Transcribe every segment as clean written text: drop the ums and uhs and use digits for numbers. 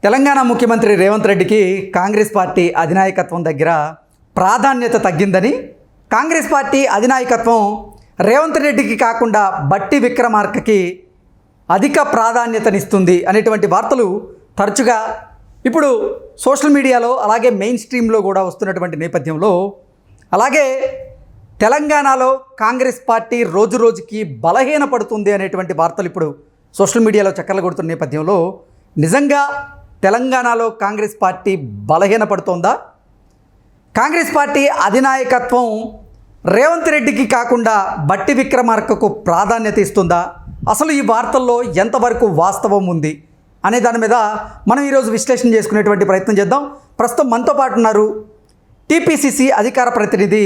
తెలంగాణ ముఖ్యమంత్రి రేవంత్ రెడ్డికి కాంగ్రెస్ పార్టీ అధినాయకత్వం దగ్గర ప్రాధాన్యత తగ్గిందని, కాంగ్రెస్ పార్టీ అధినాయకత్వం రేవంత్ రెడ్డికి కాకుండా బట్టి విక్రమార్కకి అధిక ప్రాధాన్యతనిస్తుంది అనేటువంటి వార్తలు తరచుగా ఇప్పుడు సోషల్ మీడియాలో అలాగే మెయిన్ స్ట్రీమ్లో కూడా వస్తున్నటువంటి నేపథ్యంలో, అలాగే తెలంగాణలో కాంగ్రెస్ పార్టీ రోజు రోజుకి బలహీనపడుతుంది అనేటువంటి వార్తలు ఇప్పుడు సోషల్ మీడియాలో చక్కర్లు కొడుతున్న నేపథ్యంలో, నిజంగా తెలంగాణలో కాంగ్రెస్ పార్టీ బలహీనపడుతోందా? కాంగ్రెస్ పార్టీ అధినాయకత్వం రేవంత్ రెడ్డికి కాకుండా బట్టి విక్రమార్కకు ప్రాధాన్యత ఇస్తుందా? అసలు ఈ వార్తల్లో ఎంతవరకు వాస్తవం ఉంది అనే దాని మీద మనం ఈరోజు విశ్లేషణ చేసుకునేటువంటి ప్రయత్నం చేద్దాం. ప్రస్తుతం మనతో పాటు ఉన్నారు టీపీసీసీ అధికార ప్రతినిధి,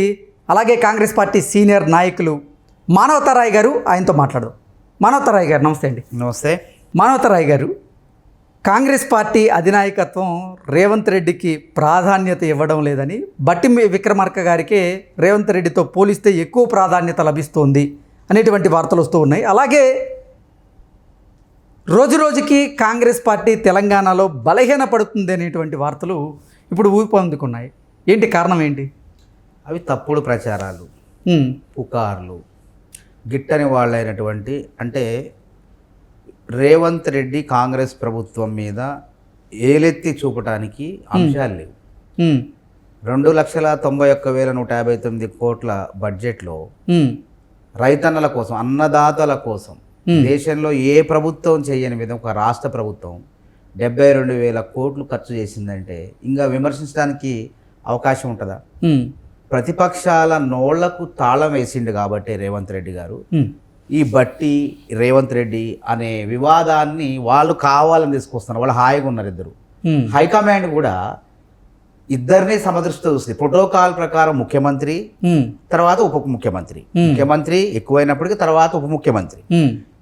అలాగే కాంగ్రెస్ పార్టీ సీనియర్ నాయకులు మానవతారాయ్ గారు. ఆయనతో మాట్లాడదాం. మానవతారాయ్ గారు నమస్తే అండి. నమస్తే. మానవతారాయ్ గారు, కాంగ్రెస్ పార్టీ అధినాయకత్వం రేవంత్ రెడ్డికి ప్రాధాన్యత ఇవ్వడం లేదని, బట్టి విక్రమార్క గారికి రేవంత్ రెడ్డితో పోలిస్తే ఎక్కువ ప్రాధాన్యత లభిస్తోంది అనేటువంటి వార్తలు వస్తూ ఉన్నాయి. అలాగే రోజు రోజుకి కాంగ్రెస్ పార్టీ తెలంగాణలో బలహీనపడుతుంది అనేటువంటి వార్తలు ఇప్పుడు ఊపందుకున్నాయి. ఏంటి కారణం ఏంటి? అవి తప్పుడు ప్రచారాలు, పుకార్లు, గిట్టని వాళ్ళైనటువంటి, అంటే రేవంత్ రెడ్డి కాంగ్రెస్ ప్రభుత్వం మీద ఏలెత్తి చూపటానికి అంశాలు లేవు. 2,91,159 కోట్ల బడ్జెట్లో రైతన్నల కోసం, అన్నదాతల కోసం దేశంలో ఏ ప్రభుత్వం చేయని విధంగా ఒక రాష్ట్ర ప్రభుత్వం 72,000 కోట్లు ఖర్చు చేసిందంటే ఇంకా విమర్శించడానికి అవకాశం ఉంటుందా? ప్రతిపక్షాల నోళ్లకు తాళం వేసిండు కాబట్టి రేవంత్ రెడ్డి గారు ఈ బట్టి రేవంత్ రెడ్డి అనే వివాదాన్ని వాళ్ళు కావాలని తీసుకొస్తున్నారు. వాళ్ళు హాయిగా ఉన్నారు ఇద్దరు. హైకమాండ్ కూడా ఇద్దరిని సమదృష్టితో చూస్తుంది. ప్రోటోకాల్ ప్రకారం ముఖ్యమంత్రి, తర్వాత ఉప ముఖ్యమంత్రి, ముఖ్యమంత్రి ఎక్కువైనప్పటికీ తర్వాత ఉప ముఖ్యమంత్రి,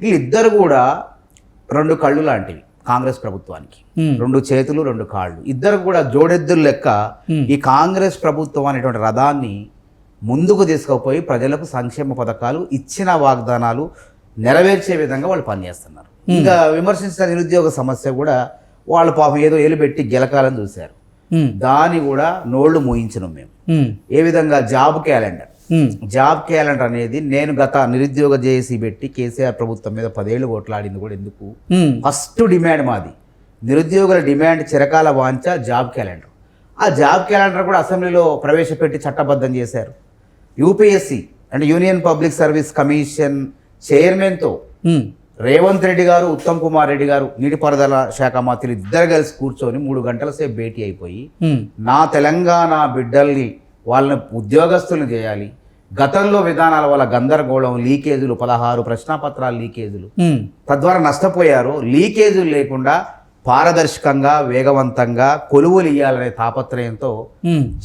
వీళ్ళిద్దరు కూడా రెండు కళ్ళు లాంటివి కాంగ్రెస్ ప్రభుత్వానికి. 2 చేతులు 2 కాళ్ళు, ఇద్దరు కూడా జోడెద్దులు లెక్క ఈ కాంగ్రెస్ ప్రభుత్వం అనేటువంటి రథాన్ని ముందుకు తీసుకుపోయి ప్రజలకు సంక్షేమ పథకాలు, ఇచ్చిన వాగ్దానాలు నెరవేర్చే విధంగా వాళ్ళు పనిచేస్తున్నారు. ఇంకా విమర్శించిన నిరుద్యోగ సమస్య కూడా వాళ్ళు పాపం ఏదో ఏలుబెట్టి గెలకాలని చూశారు. దాన్ని కూడా నోళ్లు మూయించను మేము. ఏ విధంగా జాబ్ క్యాలెండర్ అనేది, నేను గత నిరుద్యోగ జేఏసీ పెట్టి కేసీఆర్ ప్రభుత్వం మీద 10 ఏళ్ళు కొట్లాడింది కూడా ఎందుకు? ఫస్ట్ డిమాండ్ మాది, నిరుద్యోగుల డిమాండ్ చిరకాల వాంఛ జాబ్ క్యాలెండర్. ఆ జాబ్ క్యాలెండర్ కూడా అసెంబ్లీలో ప్రవేశపెట్టి చట్టబద్ధం చేశారు. యూపీఎస్సీ అంటే యూనియన్ పబ్లిక్ సర్వీస్ కమిషన్ చైర్మన్తో రేవంత్ రెడ్డి గారు, ఉత్తమ్ కుమార్ రెడ్డి గారు, నీటిపారుదల శాఖ మంత్రులు ఇద్దరు కలిసి కూర్చొని 3 గంటల సేపు భేటీ అయిపోయి, నా తెలంగాణ బిడ్డల్ని, వాళ్ళని ఉద్యోగస్తులను చేయాలి, గతంలో విధానాల వల్ల గందరగోళం, లీకేజీలు, 16 ప్రశ్నాపత్రాలు లీకేజీలు, తద్వారా నష్టపోయారు. లీకేజీలు లేకుండా పారదర్శకంగా, వేగవంతంగా కొలువులు ఇవ్వాలనే తాపత్రయంతో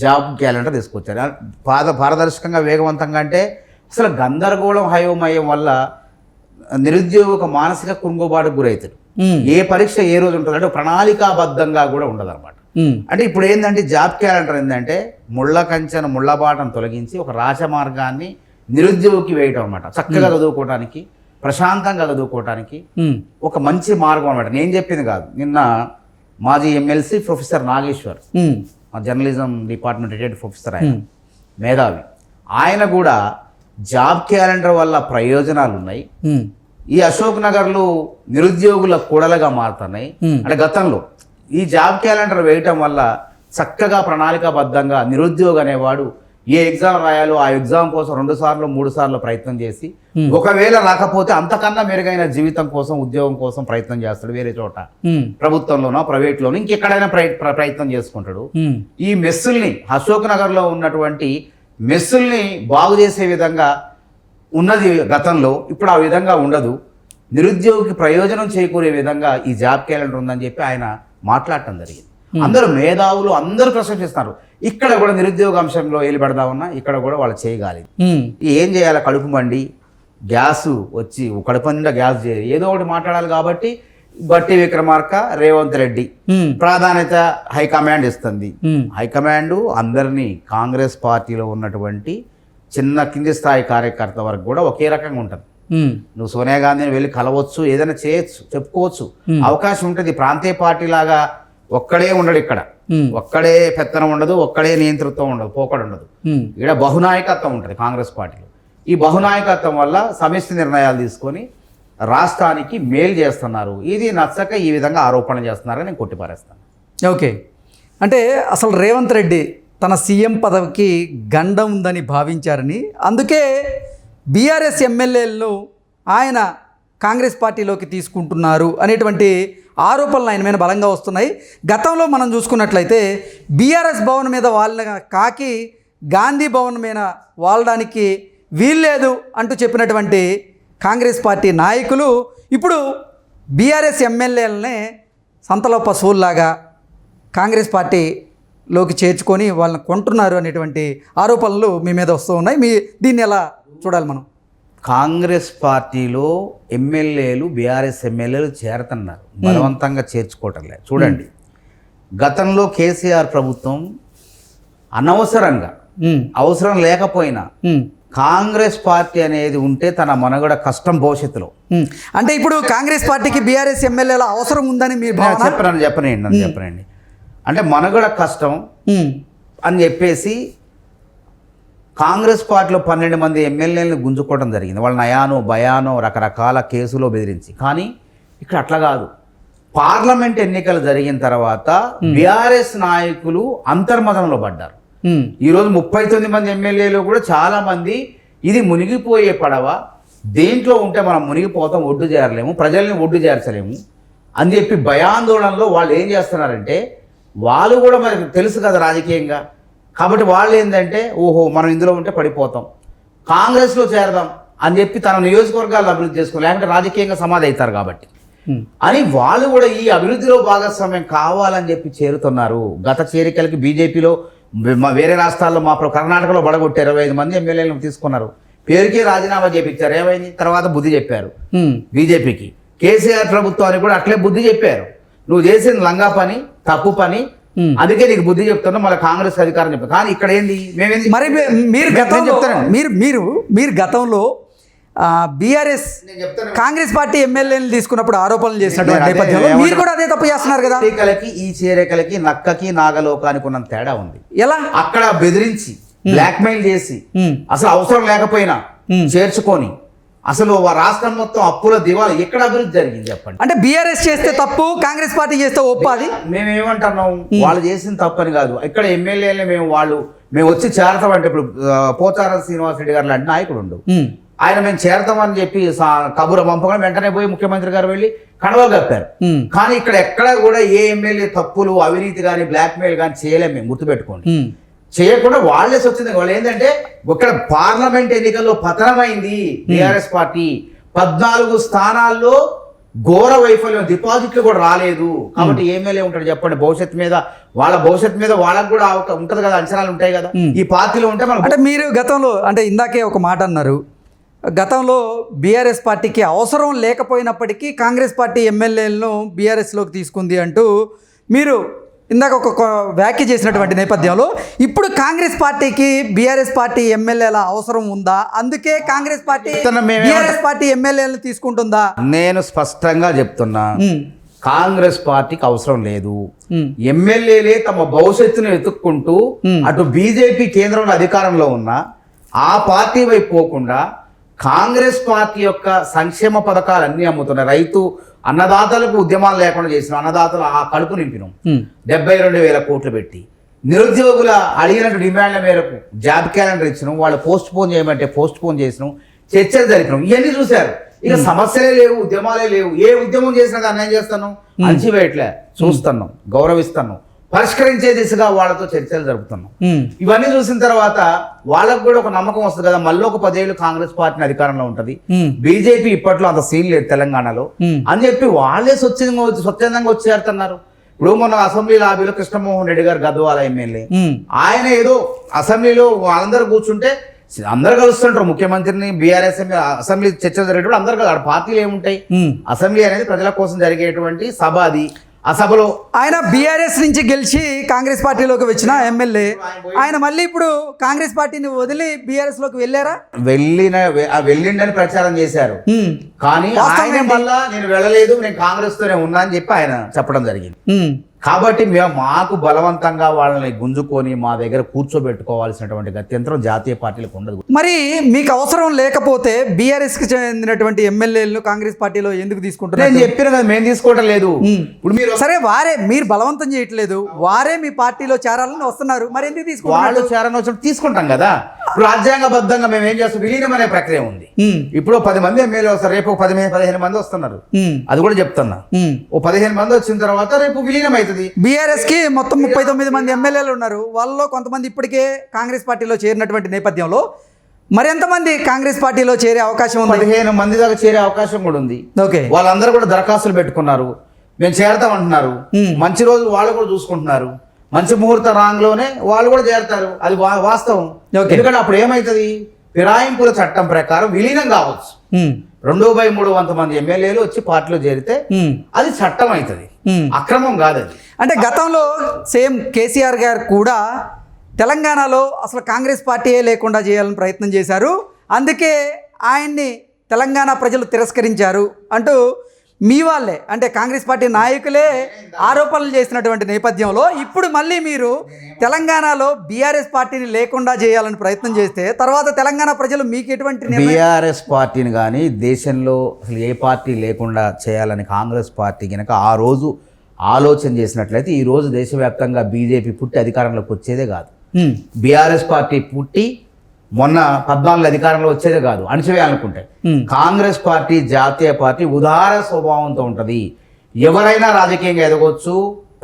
జాబ్ క్యాలెండర్ తీసుకొచ్చారు. పారదర్శకంగా, వేగవంతంగా అంటే అసలు గందరగోళం, హయోమయం వల్ల నిరుద్యోగ మానసిక కుంగుబాటుకు గురవుతారు. ఏ పరీక్ష ఏ రోజు ఉంటుంది అంటే ప్రణాళికాబద్ధంగా కూడా ఉండదు అనమాట. అంటే ఇప్పుడు ఏంటంటే జాబ్ క్యాలెండర్ ఏంటంటే ముళ్ళ కంచెను, ముళ్ళబాటను తొలగించి ఒక రాజమార్గాన్ని నిరుద్యోగికి వేయటం అనమాట. చక్కగా చదువుకోవడానికి, ప్రశాంతంగా చదువుకోవటానికి ఒక మంచి మార్గం అనమాట. నేను చెప్పింది కాదు, నిన్న మాజీ ఎమ్మెల్సీ ప్రొఫెసర్ నాగేశ్వర్, మా జర్నలిజం డిపార్ట్మెంట్ రిటైర్డ్ ప్రొఫెసర్, ఆయన మేధావి, ఆయన కూడా జాబ్ క్యాలెండర్ వల్ల ప్రయోజనాలు ఉన్నాయి, ఈ అశోక్ నగర్లు నిరుద్యోగుల కూడలుగా మారుతున్నాయి. అంటే గతంలో ఈ జాబ్ క్యాలెండర్ వేయటం వల్ల చక్కగా ప్రణాళికాబద్ధంగా నిరుద్యోగి అనేవాడు ఏ ఎగ్జామ్ రాయాలో ఆ ఎగ్జామ్ కోసం 2 సార్లు 3 సార్లు ప్రయత్నం చేసి, ఒకవేళ రాకపోతే అంతకన్నా మెరుగైన జీవితం కోసం, ఉద్యోగం కోసం ప్రయత్నం చేస్తాడు. వేరే చోట ప్రభుత్వంలోనో ప్రైవేట్లోనో ఇంకెక్కడైనా ప్రయత్నం చేసుకుంటాడు. ఈ మెస్సుల్ని, అశోక్ నగర్లో ఉన్నటువంటి మెస్సుల్ని బాగు చేసే విధంగా ఉన్నది గతంలో, ఇప్పుడు ఆ విధంగా ఉండదు. నిరుద్యోగికి ప్రయోజనం చేకూరే విధంగా ఈ జాబ్ క్యాలెండర్ ఉందని చెప్పి ఆయన మాట్లాడటం జరిగింది. అందరూ మేధావులు, అందరూ ప్రశంసిస్తున్నారు. ఇక్కడ కూడా నిరుద్యోగ అంశంలో ఏలు పెడదామన్నా ఇక్కడ కూడా వాళ్ళు చేయగాలి. ఏం చేయాలి? కడుపు మండి గ్యాస్ వచ్చి కడుపు నిండా గ్యాస్ చేయాలి, ఏదో ఒకటి మాట్లాడాలి. కాబట్టి బట్టి విక్రమార్క, రేవంత్ రెడ్డి ప్రాధాన్యత హైకమాండ్ ఇస్తుంది. హైకమాండ్ అందరినీ, కాంగ్రెస్ పార్టీలో ఉన్నటువంటి చిన్న కింది స్థాయి కార్యకర్త వరకు కూడా ఒకే రకంగా ఉంటుంది. నువ్వు సోనియా గాంధీని వెళ్ళి కలవచ్చు, ఏదైనా చేయొచ్చు, చెప్పుకోవచ్చు, అవకాశం ఉంటుంది. ప్రాంతీయ పార్టీ లాగా ఒక్కడే ఉండడు ఇక్కడ, ఉమ్, ఒక్కడే పెత్తనం ఉండదు, ఒక్కడే నియంతృత్వం ఉండదు, పోకడు ఉండదు. ఉమ్, ఇక్కడ బహునాయకత్వం ఉంటుంది కాంగ్రెస్ పార్టీలో. ఈ బహునాయకత్వం వల్ల సమిష్టి నిర్ణయాలు తీసుకొని రాష్ట్రానికి మేలు చేస్తున్నారు. ఇది నచ్చక ఈ విధంగా ఆరోపణలు చేస్తున్నారని నేను కొట్టిపారేస్తాను. ఓకే. అంటే అసలు రేవంత్ రెడ్డి తన సీఎం పదవికి గండం ఉందని భావించారని, అందుకే బీఆర్ఎస్ ఎమ్మెల్యేలను ఆయన కాంగ్రెస్ పార్టీలోకి తీసుకుంటున్నారు అనేటువంటి ఆరోపణలు ఆయన మీద బలంగా వస్తున్నాయి. గతంలో మనం చూసుకున్నట్లయితే బీఆర్ఎస్ భవన్ మీద వాళ్ళ కాకి గాంధీ భవన్ మీద వాలడానికి వీల్లేదు అంటూ చెప్పినటువంటి కాంగ్రెస్ పార్టీ నాయకులు ఇప్పుడు బీఆర్ఎస్ ఎమ్మెల్యేలనే సంతలో పశువుల్లాగా కాంగ్రెస్ పార్టీలోకి చేర్చుకొని వాళ్ళని కొంటున్నారు అనేటువంటి ఆరోపణలు మీ మీద వస్తూ ఉన్నాయి. దీన్ని ఎలా చూడాలి మనం? కాంగ్రెస్ పార్టీలో ఎమ్మెల్యేలు బీఆర్ఎస్ ఎమ్మెల్యేలు చేరుతున్నారు, బలవంతంగా చేర్చుకోవటం లేదు. చూడండి, గతంలో కేసీఆర్ ప్రభుత్వం అనవసరంగా అవసరం లేకపోయినా కాంగ్రెస్ పార్టీ అనేది ఉంటే తన మనుగడ కష్టం భవిష్యత్తులో. అంటే ఇప్పుడు కాంగ్రెస్ పార్టీకి బీఆర్ఎస్ ఎమ్మెల్యేల అవసరం ఉందని మీరు చెప్పనండి అంటే మనుగడ కష్టం అని చెప్పేసి కాంగ్రెస్ పార్టీలో 12 మంది ఎమ్మెల్యేలను గుంజుకోవడం జరిగింది. వాళ్ళ నయానో భయానో రకరకాల కేసులో బెదిరించి. కానీ ఇక్కడ అట్లా కాదు. పార్లమెంట్ ఎన్నికలు జరిగిన తర్వాత బీఆర్ఎస్ నాయకులు అంతర్మతంలో పడ్డారు. ఈరోజు 39 మంది ఎమ్మెల్యేలు కూడా చాలా మంది ఇది మునిగిపోయే పడవ, దేంట్లో ఉంటే మనం మునిగిపోతాం, ఒడ్డు చేరలేము, ప్రజల్ని ఒడ్డు చేర్చలేము అని చెప్పి భయాందోళనలో వాళ్ళు ఏం చేస్తున్నారంటే, వాళ్ళు కూడా మనకు తెలుసు కదా రాజకీయంగా, కాబట్టి వాళ్ళు ఏంటంటే ఓహో మనం ఇందులో ఉంటే పడిపోతాం, కాంగ్రెస్లో చేరదాం అని చెప్పి తన నియోజకవర్గాలను అభివృద్ధి చేసుకోవాలి, లేకపోతే రాజకీయంగా సమాధి అవుతారు కాబట్టి అని వాళ్ళు కూడా ఈ అభివృద్ధిలో భాగస్వామ్యం కావాలని చెప్పి చేరుతున్నారు. గత చేరికలకి బీజేపీలో వేరే రాష్ట్రాల్లో కర్ణాటకలో బడగొట్టారు, 25 మంది ఎమ్మెల్యేలను తీసుకున్నారు, పేరుకే రాజీనామా చేపించారు. ఏమైంది? తర్వాత బుద్ధి చెప్పారు బీజేపీకి. కేసీఆర్ ప్రభుత్వానికి కూడా అట్లే బుద్ధి చెప్పారు, నువ్వు చేసిన లంగా పని, తప్పు పని, అందుకే నీకు బుద్ధి చెప్తున్నా, మళ్ళీ కాంగ్రెస్ అధికారం చెప్తాను. కానీ ఇక్కడ ఏంది, మేమేంది మరి మీరు గతంలో బీఆర్ఎస్ కాంగ్రెస్ పార్టీ ఎమ్మెల్యేలు తీసుకున్నప్పుడు ఆరోపణలు చేసినటువంటి నేపథ్యంలో మీరు కూడా అదే తప్పు చేస్తున్నారు కదా. ఈ చేరికలకి నక్కకి నాగలోకానికి ఉన్న తేడా ఉంది. ఎలా? అక్కడ బెదిరించి బ్లాక్మెయిల్ చేసి అసలు అవసరం లేకపోయినా చేర్చుకొని అసలు రాష్ట్రం మొత్తం అప్పుల దివాలా ఎక్కడ అభివృద్ధి జరిగింది చెప్పండి? అంటే బీఆర్ఎస్ చేస్తే తప్పు, కాంగ్రెస్ పార్టీ చేస్తే ఒప్పు. అది మేమేమంటున్నాం, వాళ్ళు చేసిన తప్పని కాదు. ఇక్కడ ఎమ్మెల్యేలు మేము వచ్చి చేరతామంటే, ఇప్పుడు పోచారం శ్రీనివాస్ రెడ్డి గారు లాంటి నాయకుడు ఉండు, ఆయన మేము చేరతామని చెప్పి కబుర పంపగా వెంటనే పోయి ముఖ్యమంత్రి గారు వెళ్ళి కడవలు కప్పారు. కానీ ఇక్కడ ఎక్కడ కూడా ఏ ఎమ్మెల్యే తప్పులు, అవినీతి కానీ బ్లాక్మెయిల్ కానీ చేయలేము. మేము గుర్తుపెట్టుకోండి, చేయకుండా వాళ్ళే వచ్చింది. వాళ్ళు ఏంటంటే ఇక్కడ పార్లమెంట్ ఎన్నికల్లో పతనమైంది బీఆర్ఎస్ పార్టీ, 14 స్థానాల్లో ఘోర వైఫల్యం, డిపాజిట్లు కూడా రాలేదు. కాబట్టి ఎమ్మెల్యే ఉంటాడు చెప్పండి? భవిష్యత్తు మీద వాళ్ళకు కూడా ఉంటది కదా, అంచనాలు ఉంటాయి కదా ఈ పార్టీలో ఉంటే. మనం అంటే మీరు గతంలో అంటే ఇందాకే ఒక మాట అన్నారు, గతంలో బీఆర్ఎస్ పార్టీకి అవసరం లేకపోయినప్పటికీ కాంగ్రెస్ పార్టీ ఎమ్మెల్యేలను బీఆర్ఎస్లోకి తీసుకుంది అంటూ మీరు ఇందాక ఒక వ్యాఖ్య చేసినటువంటి నేపథ్యంలో ఇప్పుడు కాంగ్రెస్ పార్టీకి బీఆర్ఎస్ పార్టీ ఎమ్మెల్యేల అవసరం ఉందా, అందుకే కాంగ్రెస్ పార్టీ బీఆర్ఎస్ పార్టీ ఎమ్మెల్యేలను తీసుకుంటుందా? నేను స్పష్టంగా చెప్తున్నా, కాంగ్రెస్ పార్టీకి అవసరం లేదు. ఎమ్మెల్యేలే తమ భవిష్యత్తును వెతుక్కుంటూ అటు బీజేపీ కేంద్రంలో అధికారంలో ఉన్న ఆ పార్టీ వైపు పోకుండా కాంగ్రెస్ పార్టీ యొక్క సంక్షేమ పథకాలు అన్ని అమ్ముతున్నాయి. రైతు అన్నదాతలకు ఉద్యమాలు లేకుండా చేసిన అన్నదాతలు ఆ కడుపు నింపినాం 72,000 కోట్లు పెట్టి. నిరుద్యోగుల అడిగినట్టు డిమాండ్ల మేరకు జాబ్ క్యాలెండర్ ఇచ్చినాం, వాళ్ళు పోస్ట్ పోన్ చేయమంటే పోస్ట్ పోన్ చేసినాం, చర్చలు జరిపినాం. ఇవన్నీ చూశారు. ఇక సమస్యలే లేవు, ఉద్యమాలే లేవు. ఏ ఉద్యమం చేసినా దాన్ని ఏం చేస్తాను, అణచివేయట్లే, చూస్తున్నాం, గౌరవిస్తున్నాం, పరిష్కరించే దిశగా వాళ్ళతో చర్చలు జరుపుతున్నాం. ఇవన్నీ చూసిన తర్వాత వాళ్ళకు కూడా ఒక నమ్మకం వస్తుంది కదా, మళ్ళీ ఒక 10 ఏళ్ళు కాంగ్రెస్ పార్టీ అధికారంలో ఉంటది, బీజేపీ ఇప్పట్లో అంత సీన్ లేదు తెలంగాణలో అని చెప్పి వాళ్ళే స్వచ్ఛందంగా వచ్చి చేరుతున్నారు. ఇప్పుడు మొన్న అసెంబ్లీ లాబీలో కృష్ణమోహన్ రెడ్డి గారు గద్వాల ఎమ్మెల్యే, ఆయన ఏదో అసెంబ్లీలో వాళ్ళందరూ కూర్చుంటే అందరు కలుస్తుంటారు ముఖ్యమంత్రిని, బీఆర్ఎస్ అసెంబ్లీ చర్చలు జరిగేటప్పుడు అందరు కదా, పార్టీలు ఏముంటాయి, అసెంబ్లీ అనేది ప్రజల కోసం జరిగేటువంటి సభ. అది ఆ సభలో ఆయన బీఆర్ఎస్ నుంచి గెలిచి కాంగ్రెస్ పార్టీలోకి వచ్చిన ఎమ్మెల్యే, ఆయన మళ్ళీ ఇప్పుడు కాంగ్రెస్ పార్టీని వదిలి బీఆర్ఎస్ లోకి వెళ్ళారా? వెళ్ళిండని ప్రచారం చేశారు. కానీ ఆయన మళ్ళా నేను వెళ్ళలేదు, నేను కాంగ్రెస్ తోనే ఉన్నా అని చెప్పి ఆయన చెప్పడం జరిగింది. కాబట్టి మాకు బలవంతంగా వాళ్ళని గుంజుకొని మా దగ్గర కూర్చోబెట్టుకోవాల్సినటువంటి గత్యంతరం జాతీయ పార్టీలకు ఉండదు. మరి మీకు అవసరం లేకపోతే బీఆర్ఎస్కి చెందినటువంటి ఎమ్మెల్యేలను కాంగ్రెస్ పార్టీలో ఎందుకు తీసుకుంటున్నారు? నేను చెప్పిన కదా, మేము తీసుకోవటం లేదు. ఇప్పుడు మీరు సరే, వారే మీరు బలవంతం చేయట్లేదు, వారే మీ పార్టీలో చేరాలని వస్తున్నారు, మరి ఎందుకు తీసుకుంటారు? వాళ్ళు చేరని వచ్చినప్పుడు తీసుకుంటాం కదా. ఇప్పుడు రాజ్యాంగబద్ధంగా మేము ఏం చేస్తాం, విలీనం అనే ప్రక్రియ ఉంది. ఇప్పుడు 10 మంది ఎమ్మెల్యే వస్తారు, రేపు 15 మంది వస్తున్నారు, అది కూడా చెప్తున్నా. ఓ 15 మంది వచ్చిన తర్వాత రేపు విలీనం అవుతుంది. బీఆర్ఎస్ కి మొత్తం 39 మంది ఎమ్మెల్యేలు ఉన్నారు, వాళ్ళలో కొంతమంది ఇప్పటికే కాంగ్రెస్ పార్టీలో చేరినటువంటి నేపథ్యంలో మరి ఎంతమంది కాంగ్రెస్ పార్టీలో చేరే అవకాశం ఉంది? 15 మంది దాకా చేరే అవకాశం కూడా ఉంది. ఓకే, వాళ్ళందరూ కూడా దరఖాస్తులు పెట్టుకున్నారు, మేము చేరతాం అంటున్నారు. మంచి రోజు వాళ్ళు కూడా చూసుకుంటున్నారు, మంచి ముహూర్త రాంగ్లోనే వాళ్ళు కూడా చేరతారు, అది వాస్తవం. ఎందుకంటే అప్పుడు ఏమవుతుంది, ఫిరాయింపుల చట్టం ప్రకారం విలీనం కావచ్చు. 2/3 మంది ఎమ్మెల్యేలు వచ్చి పార్టీలో చేరితే అది చట్టం అవుతుంది, అక్రమం కాదు అది. అంటే గతంలో సేమ్ కేసీఆర్ గారు కూడా తెలంగాణలో అసలు కాంగ్రెస్ పార్టీయే లేకుండా చేయాలని ప్రయత్నం చేశారు, అందుకే ఆయన్ని తెలంగాణ ప్రజలు తిరస్కరించారు అంటూ మీ వాళ్ళే అంటే కాంగ్రెస్ పార్టీ నాయకులే ఆరోపణలు చేసినటువంటి నేపథ్యంలో ఇప్పుడు మళ్ళీ మీరు తెలంగాణలో బీఆర్ఎస్ పార్టీని లేకుండా చేయాలని ప్రయత్నం చేస్తే తర్వాత తెలంగాణ ప్రజలు మీకు ఎటువంటి బీఆర్ఎస్ పార్టీని కానీ దేశంలో అసలు ఏ పార్టీ లేకుండా చేయాలని కాంగ్రెస్ పార్టీ కనుక ఆ రోజు ఆలోచన చేసినట్లయితే ఈ రోజు దేశవ్యాప్తంగా బీజేపీ పుట్టి అధికారంలోకి వచ్చేదే కాదు. బీఆర్ఎస్ పార్టీ పుట్టి మొన్న 14 అధికారంలో వచ్చేదే కాదు, అణిచివేయాలనుకుంటే. కాంగ్రెస్ పార్టీ జాతీయ పార్టీ ఉదార స్వభావంతో ఉంటుంది. ఎవరైనా రాజకీయంగా ఎదగవచ్చు,